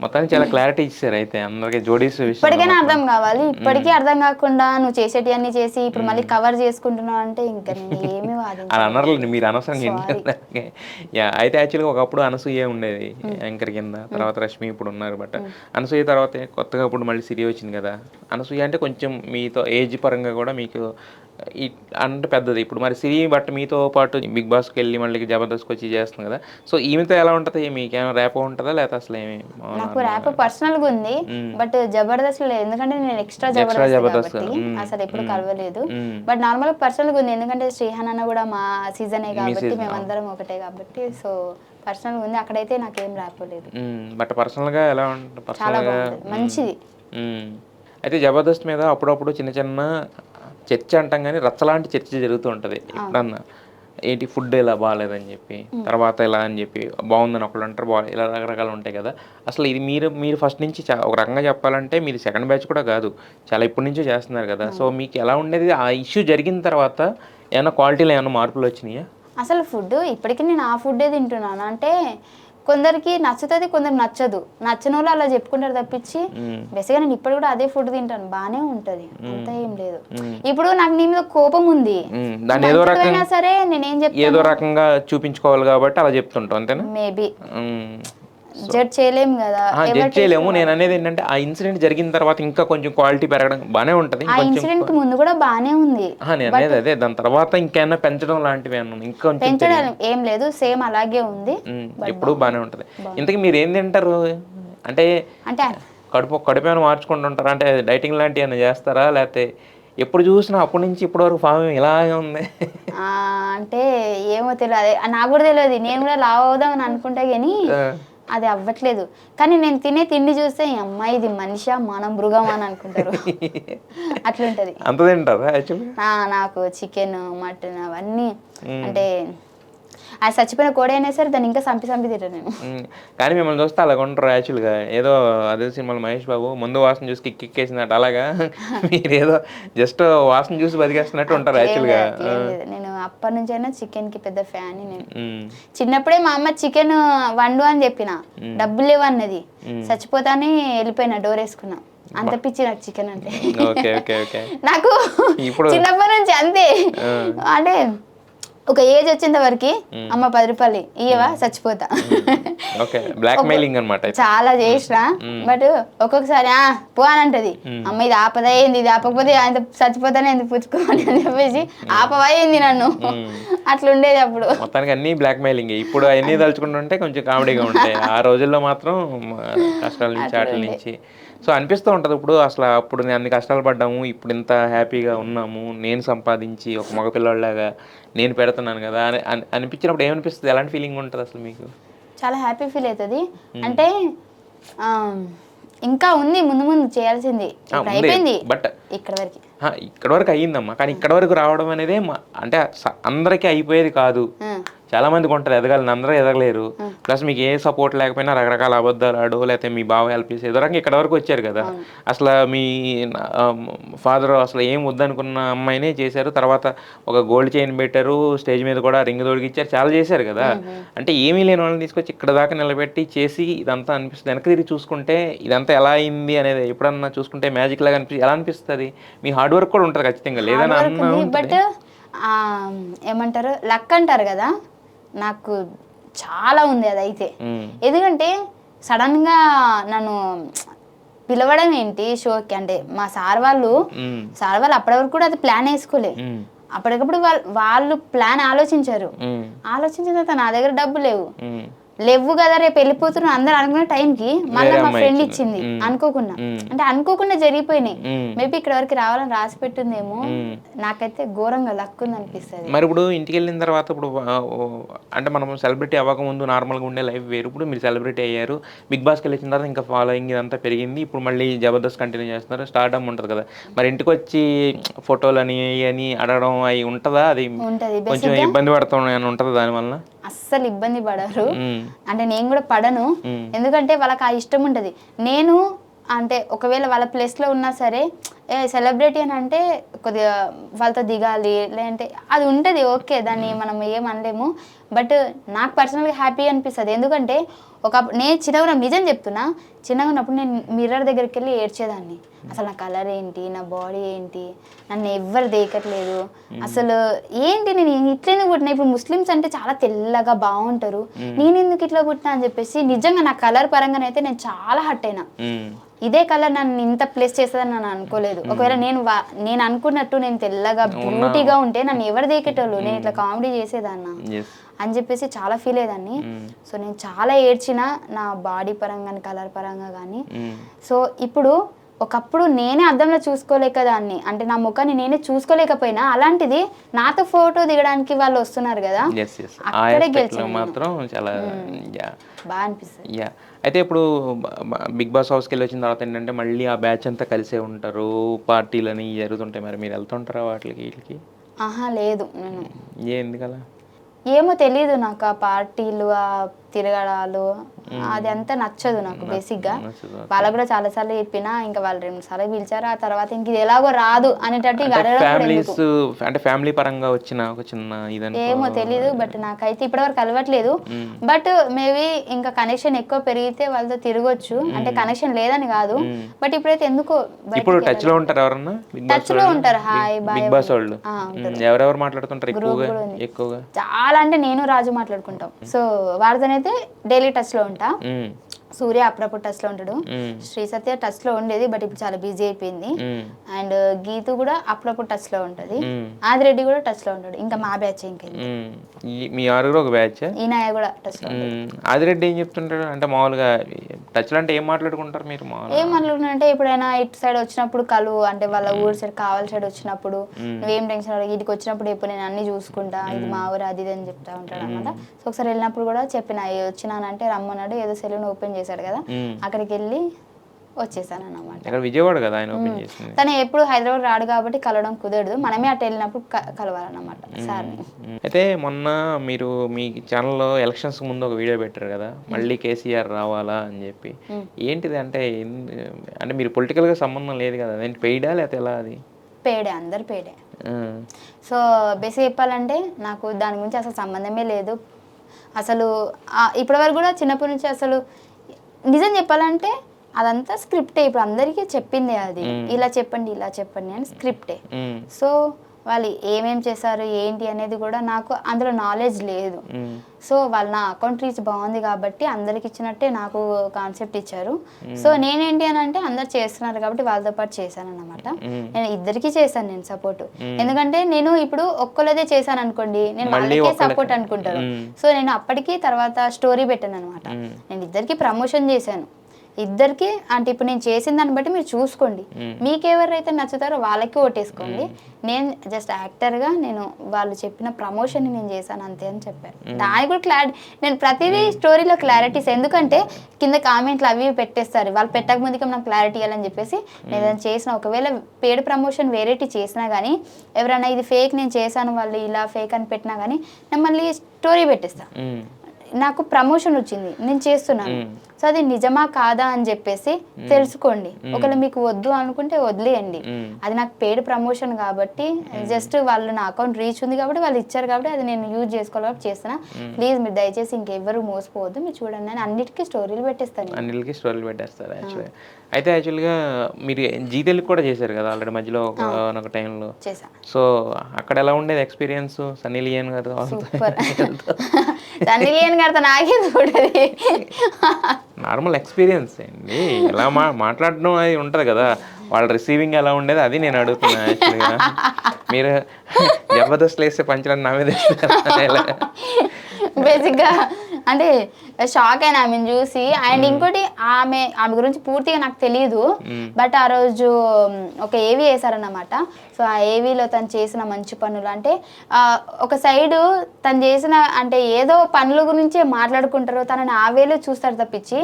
మొత్తానికి చాలా క్లారిటీ ఇచ్చారు అయితే అందరికి జోడీస్. ఇప్పటికైనా అర్థం కావాలి, ఇప్పటికీ అర్థం కాకుండా నువ్వు చేసేటి అన్ని చేసి ఇప్పుడు మళ్ళీ కవర్ చేసుకుంటున్నావు అంటే ఇంకా నేను ఏమి అలా అనర్లేదు మీరు అనవసరంగా. అయితే యాక్చువల్గా ఒకప్పుడు అనసూయ ఉండేది యాంకర్ కింద, తర్వాత రష్మి ఇప్పుడు ఉన్నారు. బట్ అనసూయ తర్వాత కొత్తగా ఇప్పుడు మళ్ళీ సిరి వచ్చింది కదా. అనసూయ అంటే కొంచెం మీతో ఏజ్ పరంగా కూడా మీకు అంటే పెద్దది. ఇప్పుడు మరి సిరి బట్ మీతో పాటు బిగ్ బాస్కి వెళ్ళి మళ్ళీ జబర్దస్త్కి వచ్చి చేస్తుంది కదా. సో ఈమెతో ఎలా ఉంటుంది, మీకేమైనా ర్యాప్ ఉంటుందా లేకపోతే అసలు ఏమి? నాకు ర్యాప్ పర్సనల్గా ఉంది, బట్ జబర్దస్త్ లేదు, ఎందుకంటే నేను ఎక్స్ట్రా జబర్దస్త్ అసలు ఎప్పుడు కలవలేదు. బట్ నార్మల్ పర్సనల్గా ఉంది, ఎందుకంటే శ్రీహాన్ అన్న కూడా మా సీజనే కాబట్టి మేమందరం ఒకటే కాబట్టి. సో పర్సనల్గా ఉంది, అక్కడైతే నాకేం ర్యాప్ లేదు. బట్ పర్సనల్గా ఎలా ఉంటుంది? చాలా బాగుంది, మంచిది. అయితే జబర్దస్త్ మీద అప్పుడప్పుడు చిన్న చిన్న చర్చ అంటాం కానీ రచ్చలాంటి చర్చ జరుగుతూ ఉంటుంది. ఎప్పుడన్నా ఏంటి ఫుడ్ ఇలా బాగాలేదని చెప్పి, తర్వాత ఇలా అని చెప్పి బాగుందని ఒకళ్ళు అంటారు, ఇలా రకరకాలు ఉంటాయి కదా. అసలు ఇది మీరు ఫస్ట్ నుంచి ఒక రకంగా చెప్పాలంటే మీరు సెకండ్ బ్యాచ్ కూడా కాదు, చాలా ఇప్పటి నుంచో చేస్తున్నారు కదా. సో మీకు ఎలా ఉండేది ఆ ఇష్యూ జరిగిన తర్వాత? ఏమైనా క్వాలిటీలో ఏమైనా మార్పులు వచ్చినాయా? అసలు ఫుడ్ ఇప్పటికీ నేను ఆ ఫుడ్డే తింటున్నాను. అంటే కొందరికి నచ్చుతుంది, కొందరికి నచ్చదు, నచ్చిన వాళ్ళు అలా చెప్పుకుంటారు తప్పించి బేసిక్గా నేను ఇప్పుడు కూడా అదే ఫుడ్ తింటాను, బాగానే ఉంటది, అంత ఏం లేదు. ఇప్పుడు నాకు నీ మీద కోపం ఉంది, సరే నేనేం చెప్తాను, ఏదో రకంగా చూపించుకోవాలి కాబట్టి అలా చెప్తుంటాం అంతేనా? మేబీ జడ్జ్ చేయలేము కదా, జడ్జ్ చేయలేము. నేను అనేది ఏంటంటే ఆ ఇన్సిడెంట్ జరిగిన తర్వాత ఇంకా కొంచెం క్వాలిటీ పెరగడం బానే ఉంటది. ఆ ఇన్సిడెంట్ ముందు కూడా బానే ఉంది. నేను అనేది అదే, దాని తర్వాత ఇంకేమైనా పెంచడం లాంటివి అన్నాను, ఇంకా పెంచడం ఏం లేదు, సేమ్ అలాగే ఉంది, ఎప్పుడు బానే ఉంటది. ఇంతకీ మీరు ఏం తింటారు అంటే కడుపు మార్చుకుంటుంటారా, అంటే డైటింగ్ లాంటివి ఏమైనా చేస్తారా, లేకపోతే ఎప్పుడు చూసినా అప్పటి నుంచి ఇప్పటి వరకు ఫామ్ ఇలాగే ఉంది? అంటే ఏమో తెలియదు, అదే నాకు కూడా తెలియదు. నేను కూడా లావ్ అవుదామని అనుకుంటా కానీ అది అవ్వట్లేదు. కానీ నేను తినే తిండి చూస్తే అమ్మాయి ఇది మనిషా మనం మృగమా అని అనుకుంటారు. అట్లుంటది. అంత తింటారా యాక్చువల్లీ? నాకు చికెన్ మటన్ అవన్నీ అంటే అది చచ్చిపోయిన కోడి అయినా సరే దాన్ని ఇంకా సంపి తింటాను నేను. కానీ మిమ్మల్ని చూస్తే అలాగ ఉంటారు యాక్చువల్గా. ఏదో అదే సినిమాలో మహేష్ బాబు ముందు వాసన చూసి కిక్కేసినట్టు అలాగా మీరు ఏదో జస్ట్ వాసన చూసి బతికేస్తున్నట్టు ఉంటారు యాక్చువల్గా. నేను అప్పటి నుంచి అయినా చికెన్ కి పెద్ద ఫ్యాన్. నేను చిన్నప్పుడే మా అమ్మ చికెన్ వండు అని చెప్పిన, డబ్బులు లేవన్నది, చచ్చిపోతానే వెళ్ళిపోయినా, డోర్ వేసుకున్నా. అంత పిచ్చి నాకు చికెన్ అంటే. నాకు చిన్నప్పటి నుంచి అంతే. అంటే ఒక ఏజ్ వచ్చేంత వరకు అమ్మ 10 రూపాయలు ఇయ్యవా చచ్చిపోతా, చాలా చేసిన. బట్ ఒక్కొక్కసారి పో అని అంటది అమ్మ, ఇది ఆపదా ఏంది, ఇది ఆపకపోతే ఆయన చచ్చిపోతానే ఎందుకు పుచ్చుకోవాలి అని చెప్పేసి ఆపవా ఏంది నన్ను, అట్లుండేది అప్పుడు. మొత్తానికి అన్ని బ్లాక్ మెయిలింగ్. ఇప్పుడు అన్ని తలుచుకుంటుంటే కొంచెం కామెడీగా ఉంటాయి, ఆ రోజుల్లో మాత్రం కష్టాల నుంచి వాటి నుంచి. సో అనిపిస్తూ ఉంటుంది ఇప్పుడు అసలు అప్పుడు నేను అన్ని కష్టాలు పడ్డాము, ఇప్పుడు ఇంత హ్యాపీగా ఉన్నాము, నేను సంపాదించి ఒక మగపిల్లలాగా నేను పెడుతున్నాను కదా అని అనిపించినప్పుడు ఏమనిపిస్తుంది, ఎలాంటి ఫీలింగ్ ఉంటుంది అసలు మీకు? చాలా హ్యాపీ ఫీల్ అవుతుంది. అంటే ఇంకా ఉంది ముందు ముందు చేయాల్సింది, అయిపోయింది బట్ ఇక్కడ వరకు అయ్యిందమ్మా. కానీ ఇక్కడ వరకు రావడం అనేది అంటే అందరికీ అయిపోయేది కాదు, చాలా మందికి ఉంటుంది ఎదగాలని, అందరూ ఎదగలేరు. ప్లస్ మీకు ఏ సపోర్ట్ లేకపోయినా రకరకాల అబద్ధాలు ఆడు, లేకపోతే మీ బావ హెల్ప్ చేసి ఏదో రకంగా ఇక్కడ వరకు వచ్చారు కదా. అసలు మీ ఫాదర్ అసలు ఏం వద్దనుకున్న అమ్మాయినే చేశారు, తర్వాత ఒక గోల్డ్ చైన్ పెట్టారు, స్టేజ్ మీద కూడా రింగ్ తొడిగిచ్చారు, చాలా చేశారు కదా. అంటే ఏమీ లేని వాళ్ళని తీసుకొచ్చి ఇక్కడ దాకా నిలబెట్టి చేసి ఇదంతా అనిపిస్తుంది. వెనక్కి తిరిగి చూసుకుంటే ఇదంతా ఎలా అయింది అనేది ఎప్పుడన్నా చూసుకుంటే మ్యాజిక్ లాగా ఎలా అనిపిస్తుంది? మీ హార్డ్ వర్క్ కూడా ఉంటుంది ఖచ్చితంగా, లేదని అన్న. బట్ ఏమంటారు లక్ అంటారు కదా, నాకు చాలా ఉంది అదైతే. ఎందుకంటే సడన్ గా నన్ను పిలవడం ఏంటి షోకి, అంటే మా సార్ వాళ్ళు అప్పటి వరకు కూడా అది ప్లాన్ వేసుకోలే, అప్పటికప్పుడు వాళ్ళు ప్లాన్ ఆలోచించారు. ఆలోచించిన తర్వాత నా దగ్గర డబ్బు లేవు కదా, రేపు వెళ్ళిపోతున్నాం అందరు అనుకున్న టైంకి మళ్ళీ మా ఫ్రెండ్ ఇచ్చింది అనుకోకుండా. అంటే అనుకోకుండా జరిగిపోయినాయి. మేబీ ఇక్కడ వరకు రావాలని రాసి పెట్టిందేమో, నాకైతే ఘోరంగా లక్ ఉంది అనిపిస్తుంది. మరి ఇప్పుడు ఇంటికి వెళ్ళిన తర్వాత ఇప్పుడు అంటే మనం సెలబ్రిటీ అవ్వకముందు నార్మల్గా ఉండే లైఫ్ వేరు, ఇప్పుడు మీరు సెలబ్రిటీ అయ్యారు, బిగ్ బాస్కి వెళ్ళిన తర్వాత ఇంకా ఫాలోయింగ్ ఇదంతా పెరిగింది, ఇప్పుడు మళ్ళీ జబర్దస్త్ కంటిన్యూ చేస్తున్నారు, స్టార్డమ్ ఉంటుంది కదా. మరి ఇంటికి వచ్చి ఫోటోలు అని అడగడం అవి ఉంటుందా? అది కొంచెం ఇబ్బంది పడతాం అని ఉంటుందా దానివల్ల? అస్సలు ఇబ్బంది పడరు, అంటే నేను కూడా పడను. ఎందుకంటే వాళ్ళకి ఆ ఇష్టం ఉంటుంది. నేను అంటే ఒకవేళ వాళ్ళ ప్లేస్లో ఉన్నా సరే, సెలబ్రిటీ అని అంటే కొద్దిగా వాళ్ళతో దిగాలి, లేదంటే అది ఉంటుంది, ఓకే, దాన్ని మనం ఏమనలేము. బట్ నాకు పర్సనల్గా హ్యాపీ అనిపిస్తుంది. ఎందుకంటే నేను చిన్నగా నిజం చెప్తున్నా, చిన్నగా ఉన్నప్పుడు నేను మిర్రర్ దగ్గరికి వెళ్ళి ఏడ్చేదాన్ని. అసలు నా కలర్ ఏంటి, నా బాడీ ఏంటి, నన్ను ఎవ్వరు దేకట్లేదు, అసలు ఏంటి నేను ఇట్లెందుకు పుట్టినా. ఇప్పుడు ముస్లిమ్స్ అంటే చాలా తెల్లగా బాగుంటారు, నేను ఎందుకు ఇట్లా పుట్టినా అని చెప్పేసి నిజంగా నా కలర్ పరంగానైతే నేను చాలా హర్ట్ అయినా. ఇదే కలర్ నన్ను ఇంత ప్లేస్ చేస్తుందని నేను అనుకోలేదు. ఒకవేళ నేను అనుకున్నట్టు నేను తెల్లగా బ్యూటీగా ఉంటే నన్ను ఎవరు దేకేటోళ్ళు, నేను ఇట్లా కామెడీ చేసేదాన్నా అని చెప్పేసి చాలా ఫీల్ అయ్యేదాన్ని. సో నేను చాలా ఏడ్చిన, నా బాడీ పరంగా కానీ కలర్ పరంగా కానీ. సో ఇప్పుడు ఒకప్పుడు నేనే అద్దంలో చూసుకోలేక దాన్ని, అంటే నా ముఖాన్ని నేనే చూసుకోలేకపోయినా, అలాంటిది నాతో ఫోటో దిగడానికి వాళ్ళు వస్తున్నారు కదా, అక్కడే గెలిచాను మాత్రం. చాలా బాగా అనిపిస్తుంది. అయితే ఇప్పుడు బిగ్ బాస్ హౌస్కి వెళ్ళి వచ్చిన తర్వాత ఏంటంటే మళ్ళీ ఆ బ్యాచ్ అంతా కలిసే ఉంటారు, పార్టీలు అని జరుగుతుంటాయి. మరి మీరు వెళ్తుంటారా వాటికి వీటికి? లేదు, నేను ఎందుకలా ఏమో తెలీదు నాకు. ఆ పార్టీలు, ఆ తిరగడాలు అది అంతా నచ్చదు నాకు బేసిక్గా. వాళ్ళకు కూడా చాలా సార్లు చెప్పినా, ఇంకా వాళ్ళు 2 సార్లు పిలిచారు, ఆ తర్వాత ఇంక ఇది ఎలాగో రాదు అనేటట్టు అంటే ఫ్యామిలీ పరంగా వచ్చిన ఒక చిన్న ఏమో తెలీదు. బట్ నాకైతే ఇప్పటివరకు అలవట్లేదు. బట్ మేబీ ఇంకా కనెక్షన్ ఎక్కువ పెరిగితే వాళ్ళతో తిరగొచ్చు, అంటే కనెక్షన్ లేదని కాదు. బట్ ఇప్పుడైతే ఎందుకో ఇప్పుడు టచ్ లో ఉంటారు, ఎవరన్నా టచ్ లో ఉంటారు, హాయ్ బాయ్ బిగ్ బాస్ వాళ్ళు ఎవరెవరు మాట్లాడుతుంటారు ఎక్కువగా? చాలా, అంటే నేను రాజు మాట్లాడుకుంటాం. సో వారితోనైతే డైలీ టచ్ లో ఉంటా. సూర్య అప్పుడప్పుడు టచ్ లో ఉంటాడు, శ్రీ సత్య టచ్ లో ఉండేది బట్ ఇప్పుడు చాలా బిజీ అయిపోయింది, అండ్ గీతు కూడా అప్పుడప్పుడు టచ్ లో ఉంటది, ఆదిరెడ్డి కూడా టచ్ లో ఉంటాడు. ఇంకా మా బ్యాచ్ ఇంకా మీ ఆరుగురు ఒక బ్యాచ్. ఈనాయ కూడా టచ్ లో. ఆదిరెడ్డి ఏం చెప్తుంటాడు అంటే మామూలుగా టచ్ లో అంటే ఏం మాట్లాడుకుంటారు మీరు? ఏం మాట్లాడుకుంటే ఎప్పుడైనా ఇటు సైడ్ వచ్చినప్పుడు కలువు అంటే వాళ్ళ ఊరు సైడ్ కావాలి సైడ్ వచ్చినప్పుడు నువ్వేం టెన్షన్ వీటికి వచ్చినప్పుడు ఎప్పుడు నేను అన్ని చూసుకుంటా, ఇది మా ఊరు అది ఇది అని చెప్తా ఉంటాడు అనమాట. సో ఒకసారి వెళ్ళినప్పుడు కూడా చెప్పిన వచ్చినానంటే రమ్మన్నాడు, ఏదో సెలూన్ ఓపెన్ చేశాడు కదా అక్కడికి వెళ్ళి వచ్చేసాను అన్నమాట. విజయవాడ కదా ఆయన ఓపెన్ చేసింది. తను ఎప్పుడు హైదరాబాద్ రాడు కాబట్టి కలవడం కుదరదు, మనమే అటు వెళ్ళినప్పుడు కలవాలన్నమాట సార్ని. అయితే మొన్న మీరు మీ ఛానల్లో ఎలక్షన్స్ ముందు ఒక వీడియో పెట్టారు కదా, మళ్ళీ కేసీఆర్ రావాలా అని చెప్పి. ఏంటిది అంటే అంటే మీరు పొలిటికల్గా సంబంధం లేదు కదా, అదేంటి పెయిడా లేకపోతే ఎలా? అది పేడే, అందరు పేడే. సో బేసిక్ చెప్పాలంటే నాకు దాని గురించి అసలు సంబంధమే లేదు. అసలు ఇప్పటివరకు కూడా చిన్నప్పటి నుంచి అసలు నిజం చెప్పాలంటే అదంతా స్క్రిప్టే. ఇప్పుడు అందరికీ చెప్పిందే అది, ఇలా చెప్పండి ఇలా చెప్పండి అని స్క్రిప్టే. సో వాళ్ళు ఏమేం చేశారు ఏంటి అనేది కూడా నాకు అందులో నాలెడ్జ్ లేదు. సో వాళ్ళు నా అకౌంట్ రీచ్ బాగుంది కాబట్టి అందరికి ఇచ్చినట్టే నాకు కాన్సెప్ట్ ఇచ్చారు. సో నేనేంటి అని అంటే అందరు చేస్తున్నారు కాబట్టి వాళ్ళతో పాటు చేశాను అనమాట. నేను ఇద్దరికి చేశాను నేను సపోర్ట్. ఎందుకంటే నేను ఇప్పుడు ఒక్కళ్ళదే చేశాను అనుకోండి, నేను వాళ్ళకే సపోర్ట్ అనుకుంటాను. సో నేను అప్పటికి తర్వాత స్టోరీ పెట్టాను అనమాట. నేను ఇద్దరికి ప్రమోషన్ చేశాను, ఇద్దరికి అంటే ఇప్పుడు నేను చేసిన దాన్ని బట్టి మీరు చూసుకోండి, మీకు ఎవరైతే నచ్చుతారో వాళ్ళకి ఓటేసుకోండి. నేను జస్ట్ యాక్టర్గా నేను వాళ్ళు చెప్పిన ప్రమోషన్ని నేను చేశాను అంతే అని చెప్పాను. దానికి కూడా క్లారిటీ, నేను ప్రతిదీ స్టోరీలో క్లారిటీస్, ఎందుకంటే కింద కామెంట్లు అవి పెట్టేస్తారు, వాళ్ళు పెట్టక ముందుకే నాకు క్లారిటీ ఇవ్వాలని చెప్పేసి నేను ఏదైనా చేసిన ఒకవేళ పేడ్ ప్రమోషన్ వేరేటి చేసినా కానీ ఎవరైనా ఇది ఫేక్ నేను చేశాను వాళ్ళు ఇలా ఫేక్ అని పెట్టినా కానీ నేను మళ్ళీ స్టోరీ పెట్టేస్తాను. నాకు ప్రమోషన్ వచ్చింది నేను చేస్తున్నాను, సో అది నిజమా కాదా అని చెప్పేసి తెలుసుకోండి. ఒకవేళ మీకు వద్దు అనుకుంటే వదిలేయండి, అది నాకు పేడ్ ప్రమోషన్ కాబట్టి జస్ట్ వాళ్ళు నా అకౌంట్ రీచ్ ఉంది కాబట్టి వాళ్ళు ఇచ్చారు కాబట్టి అది నేను యూజ్ చేసుకోవాలి కాబట్టి చేస్తున్నా. ప్లీజ్ మీరు దయచేసి ఇంకెవ్వరు మోసపోవద్దు, మీరు చూడండి అని అన్నిటికీ స్టోరీలు పెట్టేస్తాను. అన్నిటికీ స్టోరీలు పెట్టేస్తారు యాక్చువల్గా. అయితే యాక్చువల్గా మీరు జీ తెలుగు కూడా చేశారు కదా ఆల్రెడీ మధ్యలో ఒక టైంలో చేశాను. సో అక్కడ ఎలా ఉండేది ఎక్స్పీరియన్స్? సన్నీ లియోన్ గారు సన్నీ లియోన్ గారితో నాకేది చూడది నార్మల్ ఎక్స్పీరియన్స్ అండి, ఎలా మాట్లాడడం అది ఉంటుంది కదా, వాళ్ళ రిసీవింగ్ ఎలా ఉండేది అది నేను అడుగుతున్నా యాక్చువల్గా. మీరు జబర్దస్త్ వేసే పంచలని నా మీద బేసిక్గా అంటే షాక్ అయినా ఆమెను చూసి. అండ్ ఇంకోటి ఆమె గురించి పూర్తిగా నాకు తెలియదు, బట్ ఆ రోజు ఒక ఏవీ వేశారన్నమాట. సో ఆ ఏవీలో తను చేసిన మంచి పనులు అంటే ఒక సైడు తను చేసిన అంటే ఏదో పనుల గురించే మాట్లాడుకుంటారు, తనని ఆ వేలో చూస్తారు తప్పించి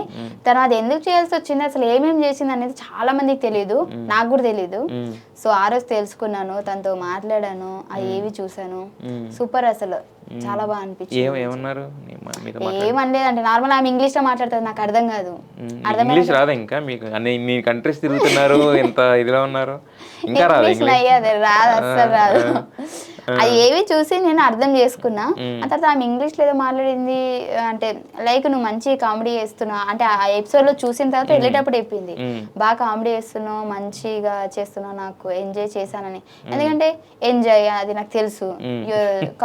తను అది ఎందుకు చేయాల్సి వచ్చింది అసలు ఏమేమి చేసింది అనేది చాలా మందికి తెలియదు, నాకు కూడా తెలీదు. సో ఆ రోజు తెలుసుకున్నాను, తనతో మాట్లాడాను, ఆ ఏవి చూసాను, సూపర్ అసలు చాలా బాగా అనిపించింది. ఏమనలేదు అంటే నార్మల్ ఆమె ఇంగ్లీష్ లో మాట్లాడుతుంది, నాకు అర్థం కాదు. ఇంగ్లీష్ రాదా ఇంకా మీకు? అన్ని కంట్రీస్ తిరుగుతున్నారు, ఎంత ఇదిలో ఉన్నారు, ఇంకా రాదు రాదు అస్సలు రాదు. అది ఏవి చూసి నేను అర్థం చేసుకున్నా. ఆ తర్వాత ఆమె ఇంగ్లీష్ లో ఏదో మాట్లాడింది అంటే లైక్ నువ్వు మంచి కామెడీ చేస్తున్నావు అంటే ఆ ఎపిసోడ్ లో చూసిన తర్వాత వెళ్ళేటప్పుడు చెప్పింది, బాగా కామెడీ చేస్తున్నావు, మంచిగా చేస్తున్నావు, నాకు ఎంజాయ్ చేశానని. ఎందుకంటే ఎంజాయ్ అది నాకు తెలుసు,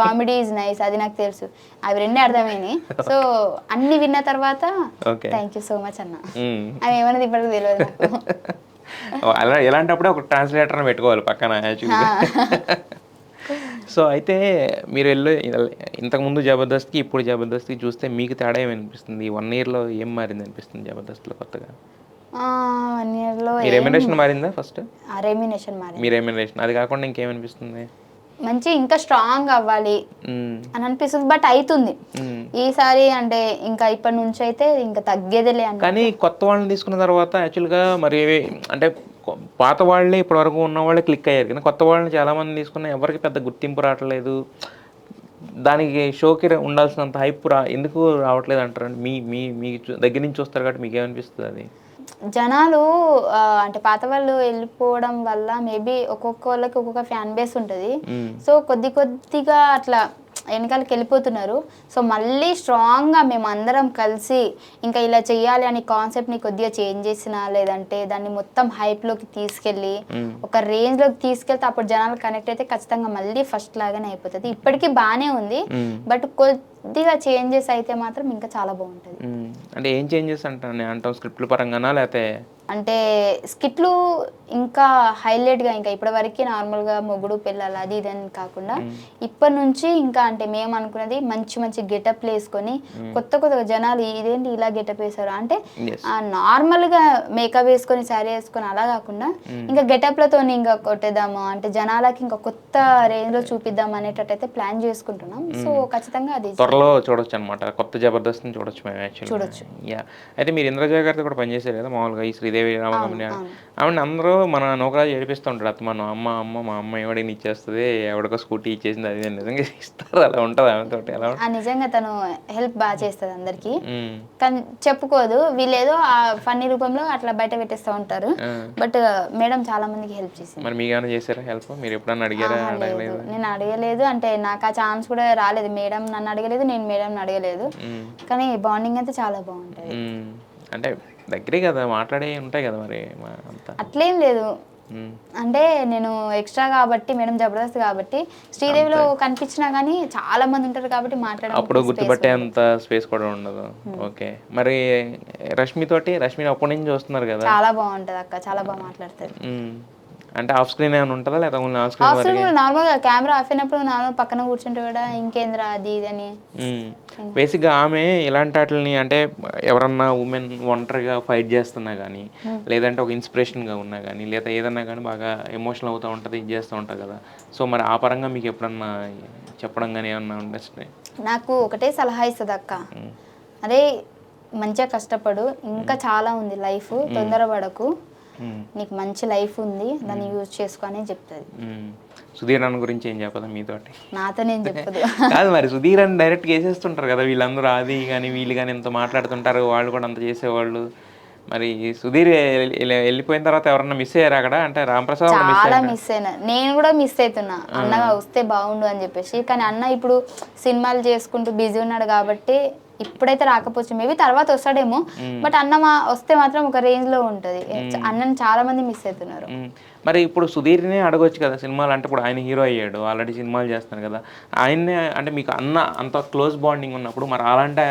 కామెడీ ఈజ్ నైస్ అది నాకు తెలుసు, అవి రెండే అర్థమైనాయి. సో అన్ని విన్న తర్వాత థ్యాంక్ యూ సో మచ్ అన్న. అవి ఏమన్నది ఇప్పటికి తెలియదు నాకు. ఎలాంటప్పుడు ఒక ట్రాన్స్లేటర్ పెట్టుకోవాలి పక్కన. సో అయితే మీరు ఇంతకుముందు జబర్దస్త్కి ఇప్పుడు జబర్దస్త్కి చూస్తే మీకు తేడా ఏమనిపిస్తుంది? 1 yearలో ఏం మారింది అనిపిస్తుంది జబర్దస్త్లో కొత్తగా? 1 yearలో రెమ్యునరేషన్ మారిందా? ఫస్ట్ రెమ్యునరేషన్ మారింది. మీ రెమ్యునరేషన్ అది కాకుండా ఇంకేమనిపిస్తుంది? మంచి ఇంకా స్ట్రాంగ్ అవ్వాలి అని అనిపిస్తుంది, బట్ అవుతుంది ఈసారి అంటే ఇంకా ఇప్పటి నుంచి అయితే ఇంకా తగ్గేదేలే అని. కానీ కొత్త వాళ్ళని తీసుకున్న తర్వాత యాక్చువల్గా మరి అంటే పాత వాళ్ళే ఇప్పటి వరకు ఉన్న వాళ్ళే క్లిక్ అయ్యారు, కానీ కొత్త వాళ్ళని చాలామంది తీసుకున్న ఎవరికి పెద్ద గుర్తింపు రావట్లేదు, దానికి షోకి ఉండాల్సినంత హైప్ ఎందుకు రావట్లేదు అంటారండి? మీ దగ్గర నుంచి చూస్తారు కాబట్టి మీకు ఏమనిపిస్తుంది? అది జనాలు అంటే పాత వాళ్ళు వెళ్ళిపోవడం వల్ల మేబీ ఒక్కొక్క వాళ్ళకి ఒక్కొక్క ఫ్యాన్ బేస్ ఉంటుంది. సో కొద్దిగా అట్లా వెనకాలకి వెళ్ళిపోతున్నారు. సో మళ్ళీ స్ట్రాంగ్గా మేము అందరం కలిసి ఇంకా ఇలా చెయ్యాలి అని కాన్సెప్ట్ని కొద్దిగా చేంజ్ చేసినా లేదంటే దాన్ని మొత్తం హైప్లోకి తీసుకెళ్ళి ఒక రేంజ్లోకి తీసుకెళ్తే అప్పుడు జనాలు కనెక్ట్ అయితే ఖచ్చితంగా మళ్ళీ ఫస్ట్ లాగానే అయిపోతుంది. ఇప్పటికీ బాగానే ఉంది, బట్ కొద్దిగా చేంజెస్ అయితే మాత్రం ఇంకా చాలా బాగుంటుంది. అంటే ఏం చేంజెస్ అంటాం స్క్రిప్ట్ల పరంగానా లేకపోతే అంటే స్కిట్లు ఇంకా హైలైట్గా ఇంకా ఇప్పటివరకు నార్మల్గా మొగుడు పిల్లలు అది ఇది అని కాకుండా ఇప్పటి నుంచి ఇంకా అంటే మేము అనుకున్నది మంచి మంచి గెటప్ వేసుకొని కొత్త కొత్తగా జనాలు ఇదేంటి ఇలా గెటప్ వేసారు అంటే నార్మల్గా మేకప్ వేసుకొని శారీ వేసుకొని అలా కాకుండా ఇంకా గెటప్లతో ఇంకా కొట్టేద్దాము అంటే జనాలకి ఇంకా కొత్త రేంజ్లో చూపిద్దాం అనేటట్టయితే ప్లాన్ చేసుకుంటున్నాం. సో ఖచ్చితంగా అది త్వరలో చూడొచ్చు అనమాట, కొత్త జబర్దస్త్ని చూడొచ్చు మేము యాక్చువల్లీ. చూడొచ్చు. యా, అయితే మీరు ఇంద్రజ గారితో కూడా పనిచేశారు కదా మామూలుగా ఈ శ్రీదేవి రామకమ్య ఆవిడ అందరూ మన నౌకరాజు ఏడిపిస్తూ ఉంటారు అత్తమాను, మా అమ్మ ఎవడిని ఇచ్చేస్తుంది, ఎవడికో స్కూటీ ఇచ్చేసింది, అది నిజంగా ఇస్తారు, అలా ఉంటుంది ఆమెతో ఎలా? నిజంగా తను హెల్ప్ బాగా చేస్తుంది అందరికి, కానీ చెప్పుకోదు, వీళ్ళేదో ఆ ఫన్నీ రూపంలో అట్లా బయట పెట్టేస్తూ ఉంటారు. బట్ మేడం చాలా మందికి హెల్ప్ చేసింది. మరి మీకు ఏమైనా చేశారా హెల్ప్? మీరు ఎప్పుడన్నా అడిగారా? నేను అడగలేదు, అంటే నాకు ఆ ఛాన్స్ కూడా రాలేదు. మేడం నన్ను అడగలేదు, నేను మేడం అడగలేదు, కానీ బాండింగ్ అయితే చాలా బాగుంటుంది. అంటే దగ్గరే కదా, మాట్లాడే ఉంటాయి కదా మరి అంతా? అట్లేం లేదు, అంటే నేను ఎక్స్ట్రా కాబట్టి మేడం జబర్దస్త్ కాబట్టి శ్రీదేవిలో కనిపించినా కానీ చాలా మంది ఉంటారు కాబట్టి మాట్లాడడం అప్పుడు గుర్తుపట్టే అంత స్పేస్ కూడా ఉండదు. ఓకే, మరి రష్మిని అప్పటి నుంచి చూస్తున్నారు కదా? చాలా బాగుంటది అక్క, చాలా బాగా మాట్లాడుతుంది. అంటే ఆఫ్ స్క్రీన్ ఏమైనా ఉంటుందా లేదా only off screen? Off screen నార్మల్గా కెమెరా ఆఫ్ అయినప్పుడు నార్మల్ పక్కన కూర్చుంటే కూడా ఇంకేంద్రా అది ఇది అని. బేసిక్గా ఆమె ఇలాంటి వాటిని అంటే ఎవరన్నా ఉమెన్ ఒంటరిగా ఫైట్ చేస్తున్నా కానీ లేదంటే ఒక ఇన్స్పిరేషన్గా ఉన్నా కానీ లేదా ఏదన్నా కానీ బాగా ఎమోషనల్ అవుతూ ఉంటుంది, ఇది చేస్తూ ఉంటుంది కదా. సో మరి ఆ పరంగా మీకు ఎప్పుడన్నా చెప్పడం కానీ ఏమన్నా ఉండొచ్చు? నాకు ఒకటే సలహా ఇస్తుంది అక్క, అదే మంచిగా కష్టపడు, ఇంకా చాలా ఉంది లైఫ్, తొందరపడకు, నీకు మంచి లైఫ్ ఉంది, దాన్ని యూజ్ చేసుకొని చెప్తుంది. సుధీర్ అన్న గురించి ఏం చెప్పదా మీతోటి? నాతో నేను చెప్పదు కాదు, మరి సుధీర్ అని డైరెక్ట్గా వేసేస్తుంటారు కదా వీళ్ళందరూ, అది కానీ వీళ్ళు కానీ ఎంత మాట్లాడుతుంటారు, వాళ్ళు కూడా అంత చేసేవాళ్ళు. మరి సుధీర్ వెళ్ళిపోయిన తర్వాత ఎవరన్నా మిస్ అయ్యారు అక్కడ? అంటే రాంప్రసాద్ చాలా మిస్ అయినా, నేను కూడా మిస్ అవుతున్నా, అన్నగా వస్తే బాగుండు అని చెప్పేసి. కానీ అన్న ఇప్పుడు సినిమాలు చేసుకుంటూ బిజీ ఉన్నాడు కాబట్టి ఇప్పుడైతే రాకపోవచ్చు, మేబీ తర్వాత వస్తాడేమో, బట్ అన్న వస్తే మాత్రం ఒక రేంజ్ లో ఉంటది. అన్నని చాలా మంది మిస్ అవుతున్నారు. మరి ఇప్పుడు సుధీర్నే అడగొచ్చు కదా సినిమాలు, అంటే ఇప్పుడు ఆయన హీరో అయ్యాడు, ఆల్రెడీ సినిమాలు చేస్తున్నారు కదా, ఆయన్నే అంటే మీకు అన్న అంత క్లోజ్ బాండింగ్ ఉన్నప్పుడు మరి అలాంటి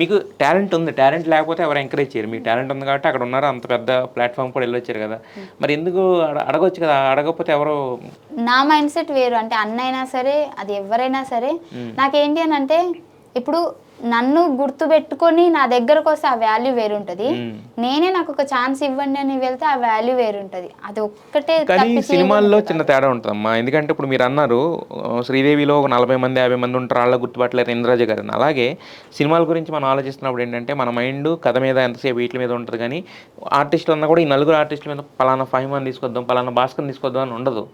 మీకు టాలెంట్ ఉంది, టాలెంట్ లేకపోతే ఎవరు ఎంకరేజ్ చేయరు, మీకు టాలెంట్ ఉంది కాబట్టి అక్కడ ఉన్నారు, అంత పెద్ద ప్లాట్ఫామ్ కూడా వెళ్ళొచ్చారు కదా, మరి ఎందుకు అడగొచ్చు కదా? అడగకపోతే ఎవరు? నా మైండ్ సెట్ వేరు, అంటే అన్న అయినా సరే అది ఎవరైనా సరే నాకేంటి అని అంటే ఇప్పుడు నన్ను గుర్తు పెట్టుకొని నా దగ్గరకు వస్తే ఆ వాల్యూ వేరుంటది, నేనే నాకు ఒక ఛాన్స్ ఇవ్వండి అని వెళ్తే ఆ వాల్యూ వేరుంటది. అది ఒక్కటే. కానీ సినిమాల్లో చిన్న తేడా ఉంటుందమ్మా, ఎందుకంటే ఇప్పుడు మీరు అన్నారు శ్రీదేవిలో ఒక 40 మంది 50 మంది ఉంటారు, వాళ్ళ గుర్తుపట్టలేరు ఇంద్రజ గారిని. అలాగే సినిమాల గురించి మనం ఆలోచిస్తున్నప్పుడు ఏంటంటే మన మైండ్ కథ మీద ఎంతసేపు వీటి మీద ఉంటుంది, కానీ ఆర్టిస్టులు అన్నా కూడా ఈ నలుగురు ఆర్టిస్టుల మీద పలానా ఫైమాన్ తీసుకొద్దాం, పలానా భాస్కర్ తీసుకొద్దాం అని ఉండదు.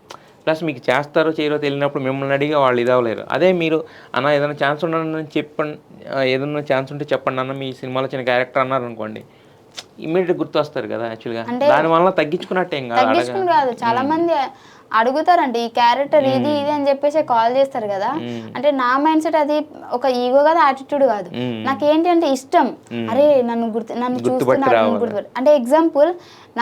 ప్లస్ మీకు చేస్తారో చేయరో తెలియనప్పుడు మిమ్మల్ని అడిగా వాళ్ళు ఇదవలేరు. అదే మీరు అన్న ఏదైనా ఛాన్స్ ఉండని చెప్పండి, ఏదైనా ఛాన్స్ ఉంటే చెప్పండి అన్న, మీ సినిమాలో చిన్న క్యారెక్టర్ అన్నారు అనుకోండి, ఇమ్మీడియట్ గుర్తు వస్తారు కదా. యాక్చువల్గా దానివల్ల తగ్గించుకున్నట్టే కాదు, చాలా మంది అడుగుతారంటే ఈ క్యారెక్టర్ ఇది ఇది అని చెప్పేసి కాల్ చేస్తారు కదా. అంటే నా మైండ్ సెట్ అది ఒక ఈగో కాదు, యాటిట్యూడ్ కాదు, నాకేంటి అంటే ఇష్టం. అరే నన్ను చూస్తున్నారు అంటే ఎగ్జాంపుల్,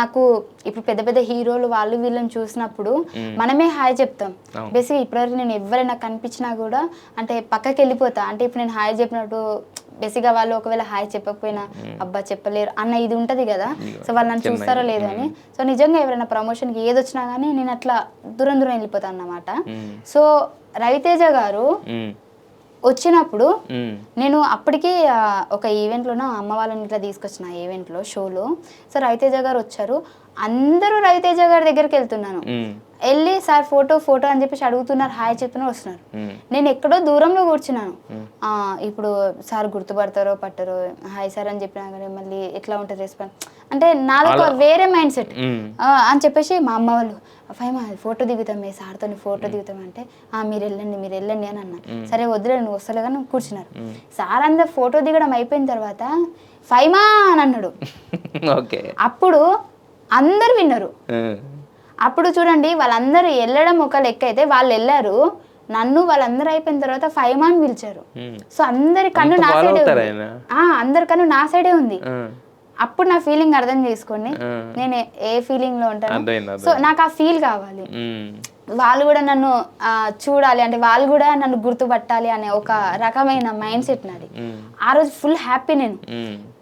నాకు ఇప్పుడు పెద్ద పెద్ద హీరోలు వాళ్ళు వీళ్ళని చూసినప్పుడు మనమే హాయ్ చెప్తాం. బేసిక్గా ఇప్పటివరకు నేను ఎవరైనా కనిపించినా కూడా అంటే పక్కకి వెళ్ళిపోతా, అంటే ఇప్పుడు నేను హాయ్ చెప్పినట్టు బేసిక్గా వాళ్ళు ఒకవేళ హాయ్ చెప్పకపోయినా అబ్బా చెప్పలేరు అన్న ఇది ఉంటుంది కదా. సో వాళ్ళు నన్ను చూస్తారో లేదో అని. సో నిజంగా ఎవరైనా ప్రమోషన్కి ఏది వచ్చినా కానీ నేను అట్లా దూరం దూరం వెళ్ళిపోతాను అన్నమాట. సో రవితేజ గారు వచ్చినప్పుడు నేను అప్పటికి ఒక ఈవెంట్లోనో అమ్మ వాళ్ళని ఇట్లా తీసుకొచ్చిన ఈవెంట్లో షోలో. సో రవితేజ గారు వచ్చారు, అందరూ రవితేజ గారి దగ్గరికి వెళ్తున్నాను, వెళ్ళి సార్ ఫోటో అని చెప్పేసి అడుగుతున్నారు, హాయ్ చెప్తున్నారు, వస్తున్నారు. నేను ఎక్కడో దూరంలో కూర్చున్నాను. ఇప్పుడు సార్ గుర్తుపడతారో పట్టరో, హాయ్ సార్ అని చెప్పినా కానీ మళ్ళీ ఎట్లా ఉంటుంది రెస్పాన్స్, అంటే నాది ఒక వేరే మైండ్ సెట్ అని చెప్పేసి మా అమ్మ వాళ్ళు ఫైమా ఫోటో దిగుతాం, మీ సార్తో ఫోటో దిగుతాం అంటే మీరు వెళ్ళండి అని అన్నా. సరే వద్దులే నువ్వు వస్తలే కానీ కూర్చున్నారు. సార్ అందరు ఫోటో దిగడం అయిపోయిన తర్వాత ఫైమా అని అన్నాడు. అప్పుడు అందరు విన్నారు. అప్పుడు చూడండి వాళ్ళందరూ వెళ్ళడం ఒక లెక్క అయితే, వాళ్ళు వెళ్ళారు, నన్ను వాళ్ళందరూ అయిపోయిన తర్వాత ఫైమా అని పిలిచారు. సో అందరి కన్ను నా సైడే ఉంది, అందరి కన్ను నా సైడే ఉంది. అప్పుడు నా ఫీలింగ్ అర్థం చేసుకోండి, నేను ఏ ఫీలింగ్ లో ఉంటాను. సో నాకు ఆ ఫీల్ కావాలి, వాళ్ళు కూడా నన్ను చూడాలి అంటే వాళ్ళు కూడా నన్ను గుర్తుపట్టాలి అనే ఒక రకమైన మైండ్ సెట్ నాది. ఆ రోజు ఫుల్ హ్యాపీ. నేను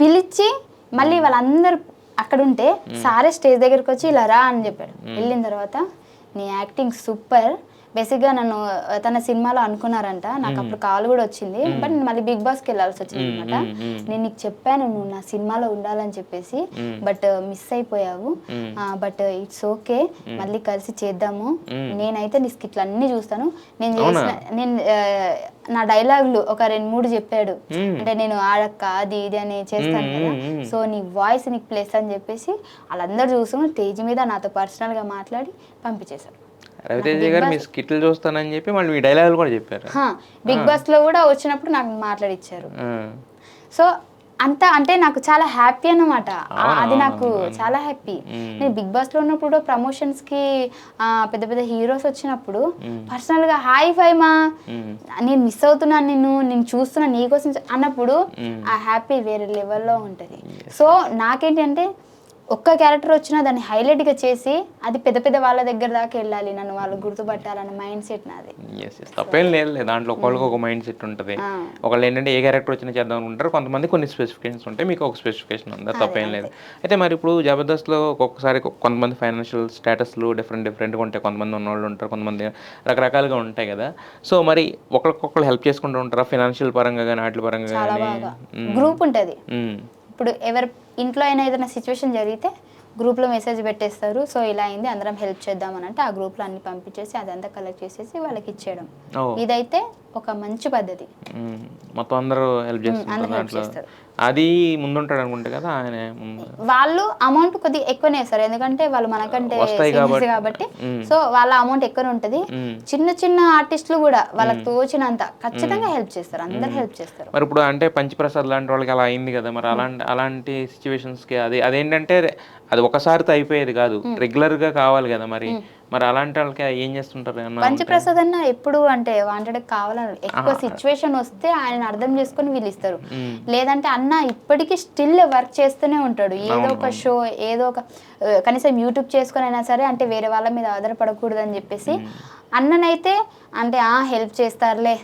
పిలిచి మళ్ళీ వాళ్ళందరూ అక్కడ ఉంటే సారే స్టేజ్ దగ్గరికి వచ్చి ఇలా రా అని చెప్పాడు. వెళ్ళిన తర్వాత నీ యాక్టింగ్ సూపర్, బేసిక్గా నన్ను తన సినిమాలో అనుకున్నారంట, నాకు అప్పుడు కాల్ కూడా వచ్చింది, బట్ నేను మళ్ళీ బిగ్ బాస్కి వెళ్ళాల్సి వచ్చింది అనమాట. నేను నీకు చెప్పాను నువ్వు నా సినిమాలో ఉండాలని చెప్పేసి, బట్ మిస్ అయిపోయావు, బట్ ఇట్స్ ఓకే, మళ్ళీ కలిసి చేద్దాము, నేనైతే నీ స్కిట్లు అన్నీ చూస్తాను, నేను నా డైలాగులు ఒక 2-3 చెప్పాడు, అంటే నేను ఆడక్క అది ఇది అని చేస్తాను కదా, సో నీ వాయిస్ నీకు ప్లేస్ అని చెప్పేసి వాళ్ళందరూ చూసుకుని స్టేజ్ మీద నాతో పర్సనల్గా మాట్లాడి పంపించేశారు. రవితేజ గారు మీ స్కిట్లు చూస్తానని చెప్పి మళ్ళీ మీ డైలాగులు కూడా చెప్పారు. బిగ్ బాస్ లో కూడా వచ్చినప్పుడు నాకు మాట్లాడిచ్చారు. సో అంతా అంటే నాకు చాలా హ్యాపీ అన్నమాట, అది నాకు చాలా హ్యాపీ. నేను బిగ్ బాస్ లో ఉన్నప్పుడు ప్రమోషన్స్ కి పెద్ద పెద్ద హీరోస్ వచ్చినప్పుడు పర్సనల్ గా హాయ్ ఫైమా నేను మిస్ అవుతున్నాను, నేను చూస్తున్నా నీకోసం అన్నప్పుడు ఆ హ్యాపీ వేరే లెవెల్లో ఉంటది. సో నాకేంటి అంటే ఒక్క క్యారెక్టర్ వచ్చినా దాన్ని హైలైట్గా చేసి అది పెద్ద పెద్ద వాళ్ళ దగ్గర దాకా వెళ్ళాలి, నన్ను వాళ్ళు గుర్తుపట్టాలన్న మైండ్ సెట్ నాది. తప్పేం లేదు, దాంట్లో ఒకళ్ళకి ఒక మైండ్ సెట్ ఉంటుంది. ఒకళ్ళు ఏంటంటే ఏ క్యారెక్టర్ వచ్చినా చేద్దాం అనుకుంటారు, కొంతమంది కొన్ని స్పెసిఫికేషన్స్ ఉంటాయి, మీకు ఒక స్పెసిఫికేషన్ ఉంది, తప్పేం లేదు. అయితే మరి ఇప్పుడు జబర్దస్త్లో ఒక్కొక్కసారి కొంతమంది ఫైనాన్షియల్ స్టేటస్లు డిఫరెంట్గా ఉంటాయి, కొంతమంది ఉన్నవాళ్ళు ఉంటారు, కొంతమంది రకరకాలుగా ఉంటాయి కదా. సో మరి ఒకరికొకరు హెల్ప్ చేసుకుంటూ ఉంటారా ఫైనాన్షియల్ పరంగా కానీ వాటి పరంగా కానీ? గ్రూప్ ఉంటుంది, ఇప్పుడు ఎవరు ఇంట్లో అయినా ఏదైనా సిచ్యువేషన్ జరిగితే గ్రూప్లో మెసేజ్ పెట్టేస్తారు, సో ఇలా అయింది అందరం హెల్ప్ చేద్దామని అంటే ఆ గ్రూప్లో అన్ని పంపించేసి అదంతా కలెక్ట్ చేసేసి వాళ్ళకి ఇచ్చేయడం. ఇదైతే ఒక మంచి పద్ధతి, మొత్తం అందరూ హెల్ప్ చేస్తారు. అది ముందుంటాడు అనుకుంటే కదా ఆయన, వాళ్ళు అమౌంట్ కొద్దిగా ఎక్కువనే వేస్తారు, ఎందుకంటే వాళ్ళు మనకంటే కాబట్టి, సో వాళ్ళ అమౌంట్ ఎక్కువనే ఉంటుంది. చిన్న చిన్న ఆర్టిస్టులు కూడా వాళ్ళకి తోచినంత ఖచ్చితంగా హెల్ప్ చేస్తారు, అందరు హెల్ప్ చేస్తారు. మరి ఇప్పుడు అంటే పంచప్రసాద్ లాంటి వాళ్ళకి అలా అయింది కదా, మరి అలాంటి సిచ్యువేషన్స్కి అదేంటంటే అది ఒకసారితో అయిపోయేది కాదు, రెగ్యులర్గా కావాలి కదా, మరి అలాంటి వాళ్ళకి ఏం చేస్తుంటారు? పంచప్రసాద్ అన్న ఎప్పుడు అంటే వాంటెడ్ కావాలని ఎక్కువ సిచ్యువేషన్ వస్తే ఆయన అర్థం చేసుకుని వీళ్ళు ఇస్తారు, లేదంటే అన్న ఇప్పటికీ స్టిల్ వర్క్ చేస్తూనే ఉంటాడు, ఏదో ఒక షో ఏదో ఒక కనీసం యూట్యూబ్ చేసుకుని అయినా సరే, అంటే వేరే వాళ్ళ మీద ఆధారపడకూడదు అని చెప్పేసి అన్ననైతే అంటే హెల్ప్ చేస్తారులే,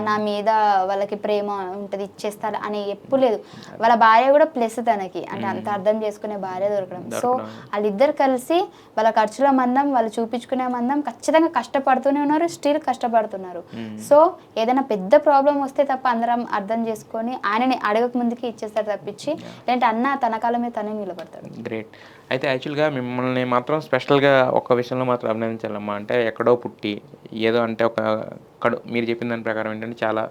నా మీద వాళ్ళకి ప్రేమ ఉంటుంది ఇచ్చేస్తారు అని ఎప్పుడు లేదు. వాళ్ళ భార్య కూడా ప్లస్ తనకి, అంటే అంత అర్థం చేసుకునే భార్య దొరకడం. సో వాళ్ళిద్దరు కలిసి వాళ్ళ ఖర్చుల మందం వాళ్ళు చూపించుకునే మందం ఖచ్చితంగా కష్టపడుతూనే ఉన్నారు, స్టిల్ కష్టపడుతున్నారు. సో ఏదైనా పెద్ద ప్రాబ్లం వస్తే తప్ప అందరం అర్థం చేసుకొని ఆయనని అడగక ముందుకి ఇచ్చేస్తారు తప్పించి, లేదంటే అన్న తన కాలం మీద తనే నిలబడతాడు. గ్రేట్. అయితే యాక్చువల్గా మిమ్మల్ని మాత్రం స్పెషల్గా ఒక విషయంలో మాత్రం అభినందించాలమ్మా, అంటే ఎక్కడో పుట్టి ఏదో అంటే మీరు చెప్పిన దాని ప్రకారం ఏంటంటే చాలా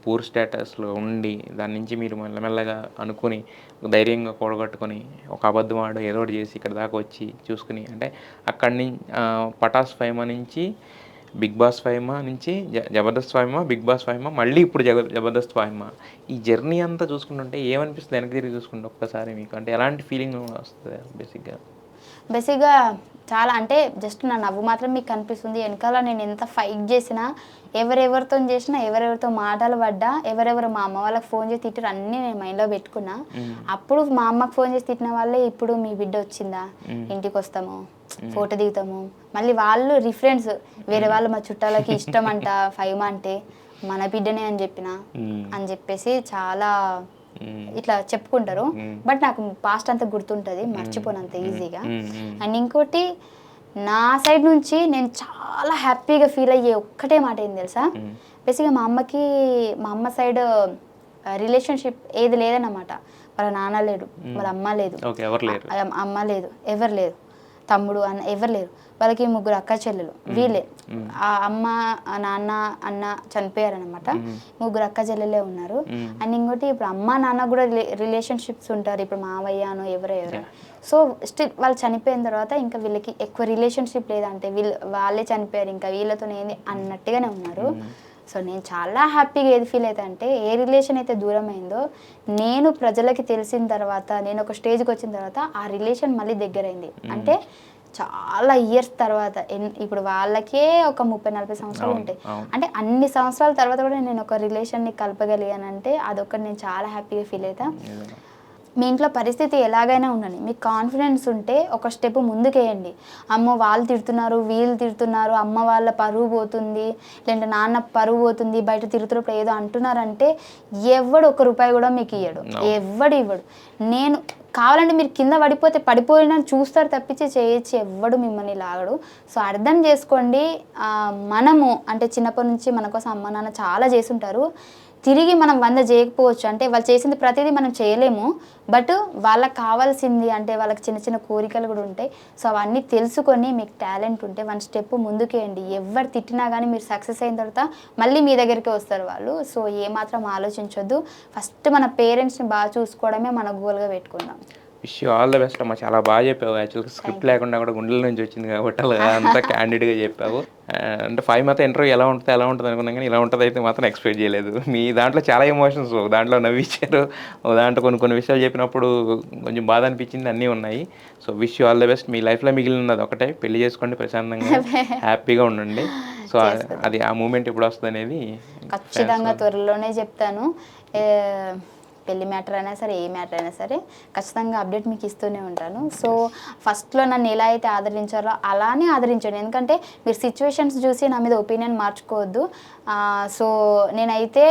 పూర్ స్టేటస్లో ఉండి దాని నుంచి మీరు మెల్లమెల్లగా అనుకుని ధైర్యంగా కూడగట్టుకొని ఒక అబద్ధం ఆడు ఏదో ఒకటి చేసి ఇక్కడ దాకా వచ్చి చూసుకుని, అంటే అక్కడి నుంచి పటాస్ ఫైమా నుంచి బిగ్ బాస్ ఫైమా నుంచి జబర్దస్త్ ఫైమా, బిగ్ బాస్ ఫైమా, మళ్ళీ ఇప్పుడు జబర్దస్త్ ఫైమా, ఈ జర్నీ అంతా చూసుకుంటుంటే ఏమనిపిస్తుంది వెనక్కి తిరిగి చూసుకుంటే ఒక్కసారి మీకు, అంటే ఎలాంటి ఫీలింగ్ వస్తుంది? బేసిక్గా చాలా అంటే జస్ట్ నా నవ్వు మాత్రం మీకు కనిపిస్తుంది, వెనకాల నేను ఎంత ఫైట్ చేసినా, ఎవరెవరితో చేసినా, ఎవరెవరితో మాటలు పడ్డా, ఎవరెవరు మా అమ్మ వాళ్ళకి ఫోన్ చేసి తిట్టారు అన్నీ నేను మైండ్లో పెట్టుకున్నా. అప్పుడు మా అమ్మకి ఫోన్ చేసి తిట్టిన వాళ్ళే ఇప్పుడు మీ బిడ్డ వచ్చిందా, ఇంటికి వస్తాము, ఫోటో దిగుతాము, మళ్ళీ వాళ్ళు రిఫరెన్స్ వేరే వాళ్ళు మా చుట్టాలకి ఇష్టం అంట ఫైమా అంటే మన బిడ్డనే అని చెప్పేసి చాలా ఇట్లా చెప్పుకుంటారు. బట్ నాకు పాస్ట్ అంతా గుర్తుంటుంది, మర్చిపోనంత ఈజీగా. అండ్ ఇంకోటి నా సైడ్ నుంచి నేను చాలా హ్యాపీగా ఫీల్ అయ్యే ఒక్కటే మాట ఏం తెలుసా, బేసిక్గా మా అమ్మ సైడ్ రిలేషన్షిప్ ఏది లేదన్నమాట. వాళ్ళ నాన్న లేడు, వాళ్ళ అమ్మ లేదు, అమ్మ లేదు, ఎవరు లేదు, తమ్ముడు అన్న ఎవరు లేరు. వాళ్ళకి 3 అక్క చెల్లెలు, వీళ్ళే ఆ అమ్మ నాన్న అన్న చనిపోయారనమాట, 3 అక్క చెల్లెలే ఉన్నారు. అండ్ ఇంకోటి ఇప్పుడు అమ్మ నాన్న కూడా రిలేషన్షిప్స్ ఉంటారు, ఇప్పుడు మావయ్యను ఎవరెవరు. సో స్టిల్ వాళ్ళు చనిపోయిన తర్వాత ఇంకా వీళ్ళకి ఎక్కువ రిలేషన్షిప్ లేదంటే వాళ్ళే చనిపోయారు, ఇంకా వీళ్ళతో ఏంది అన్నట్టుగానే ఉన్నారు. సో నేను చాలా హ్యాపీగా ఏది ఫీల్ అవుతా అంటే, ఏ రిలేషన్ అయితే దూరం అయిందో నేను ప్రజలకి తెలిసిన తర్వాత, నేను ఒక స్టేజ్కి వచ్చిన తర్వాత ఆ రిలేషన్ మళ్ళీ దగ్గరైంది. అంటే చాలా ఇయర్స్ తర్వాత, ఇప్పుడు వాళ్ళకే ఒక 30-40 సంవత్సరాలు ఉంటాయి, అంటే అన్ని సంవత్సరాల తర్వాత కూడా నేను ఒక రిలేషన్ని కలపగలిగానంటే అదొకటి నేను చాలా హ్యాపీగా ఫీల్ అవుతా. మీ ఇంట్లో పరిస్థితి ఎలాగైనా ఉండని, మీకు కాన్ఫిడెన్స్ ఉంటే ఒక స్టెప్ ముందుకేయండి. అమ్మో వాళ్ళు తిడుతున్నారు, వీళ్ళు తిడుతున్నారు, అమ్మ వాళ్ళ పరువు పోతుంది, లేదంటే నాన్న పరువు పోతుంది, బయట తిరుగుతున్నప్పుడు ఏదో అంటున్నారంటే ఎవడు ఒక్క రూపాయి కూడా మీకు ఇవ్వడు, ఎవ్వడు ఇవ్వడు. నేను కావాలంటే మీరు కింద పడిపోతే పడిపోయినా చూస్తారు తప్పించి చేయొచ్చు, ఎవ్వడు మిమ్మల్ని లాగడు. సో అర్థం చేసుకోండి. మనము అంటే చిన్నప్పటి నుంచి మన కోసం అమ్మ నాన్న చాలా చేసుంటారు. తిరిగి మనం 100 చేయకపోవచ్చు, అంటే వాళ్ళు చేసింది ప్రతిదీ మనం చేయలేము. బట్ వాళ్ళకి కావాల్సింది అంటే వాళ్ళకి చిన్న చిన్న కోరికలు కూడా ఉంటాయి. సో అవన్నీ తెలుసుకొని మీకు టాలెంట్ ఉంటే 1 స్టెప్ ముందుకేయండి. ఎవరు తిట్టినా కానీ మీరు సక్సెస్ అయిన తర్వాత మళ్ళీ మీ దగ్గరికి వస్తారు వాళ్ళు. సో ఏమాత్రం ఆలోచించొద్దు. ఫస్ట్ మన పేరెంట్స్ని బాగా చూసుకోవడమే మన గోల్గా పెట్టుకుందాం. Wish you all the best అమ్మ. చాలా బాగా చెప్పావు. యాక్చువల్గా స్క్రిప్ట్ లేకుండా కూడా గుండెల నుంచి వచ్చింది కాబట్టి అలా అంతా క్యాండిడ్గా చెప్పావు. అంటే 5 మాత్రం ఇంటర్వ్యూ ఎలా ఉంటుంది అనుకున్నాం, కానీ ఇలా ఉంటుంది అయితే మాత్రం ఎక్స్పెక్ట్ చేయలేదు. మీ దాంట్లో చాలా ఎమోషన్స్, దాంట్లో నవ్వించారు, దాంట్లో కొన్ని విషయాలు చెప్పినప్పుడు కొంచెం బాధ అనిపించింది, అన్నీ ఉన్నాయి. So wish you all the best. మీ లైఫ్లో మిగిలినది ఒకటే, పెళ్లి చేసుకోండి, ప్రశాంతంగా హ్యాపీగా ఉండండి. సో అది ఆ మూమెంట్ ఎప్పుడు వస్తుంది అనేది ఖచ్చితంగా త్వరలోనే చెప్తాను. పెళ్లి మ్యాటర్ అయినా సరే, ఏ మ్యాటర్ అయినా సరే ఖచ్చితంగా అప్డేట్ మీకు ఇస్తూనే ఉంటాను. సో ఫస్ట్లో నన్ను ఎలా అయితే ఆదరించారో అలానే ఆదరించండి. ఎందుకంటే మీరు సిచ్యువేషన్స్ చూసి నా మీద ఒపీనియన్ మార్చుకోవద్దు. సో నేనైతే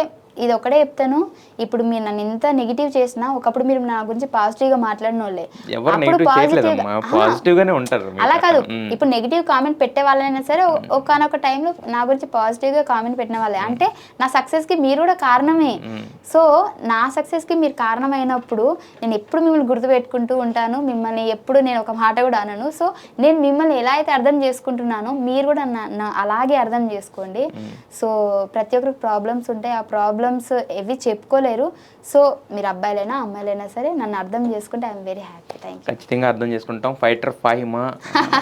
ఇది ఒకటే చెప్తాను, ఇప్పుడు మీరు నన్ను ఎంత నెగిటివ్ చేసినా ఒకప్పుడు మీరు నా గురించి పాజిటివ్గా మాట్లాడిన వాళ్ళే. అలా కాదు, ఇప్పుడు నెగిటివ్ కామెంట్ పెట్టే వాళ్ళైనా సరే ఒకనొక టైంలో నా గురించి పాజిటివ్గా కామెంట్ పెట్టిన వాళ్ళే. అంటే నా సక్సెస్కి మీరు కూడా కారణమే. సో నా సక్సెస్కి మీరు కారణమైనప్పుడు నేను ఎప్పుడు మిమ్మల్ని గుర్తుపెట్టుకుంటూ ఉంటాను. మిమ్మల్ని ఎప్పుడు నేను ఒక మాట కూడా అనను. సో నేను మిమ్మల్ని ఎలా అయితే అర్థం చేసుకుంటున్నానో మీరు కూడా అలాగే అర్థం చేసుకోండి. సో ప్రతి ఒక్కరికి ప్రాబ్లమ్స్ ఉంటాయి. ఆ ప్రాబ్లమ్స్ ఎవి చెప్పుకోలేరు. సో మీరు అబ్బాయిలైనా అమ్మాయిలైనా సరే నన్ను అర్థం చేసుకుంటే I'm very happy. Thank you. ఖచ్చితంగా అర్థం చేసుకుంటాం. ఫైటర్ ఫాహిమా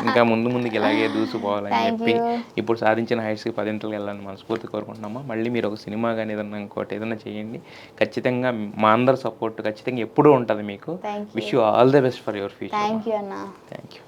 ఇంకా ముందుకి ఇలాగే దూసుకుపోవాలని చెప్పి ఇప్పుడు సాధించిన హైట్స్కి 10 ఇంటర్కి వెళ్ళాలని మనస్ఫూర్తి కోరుకుంటున్నామా. మళ్ళీ మీరు ఒక సినిమా కానీ ఏదైనా చేయండి. ఖచ్చితంగా మా అందరి సపోర్ట్ ఖచ్చితంగా ఎప్పుడూ ఉంటుంది మీకు. Wish you all the best for your future. Thank you అన్న. Thank you.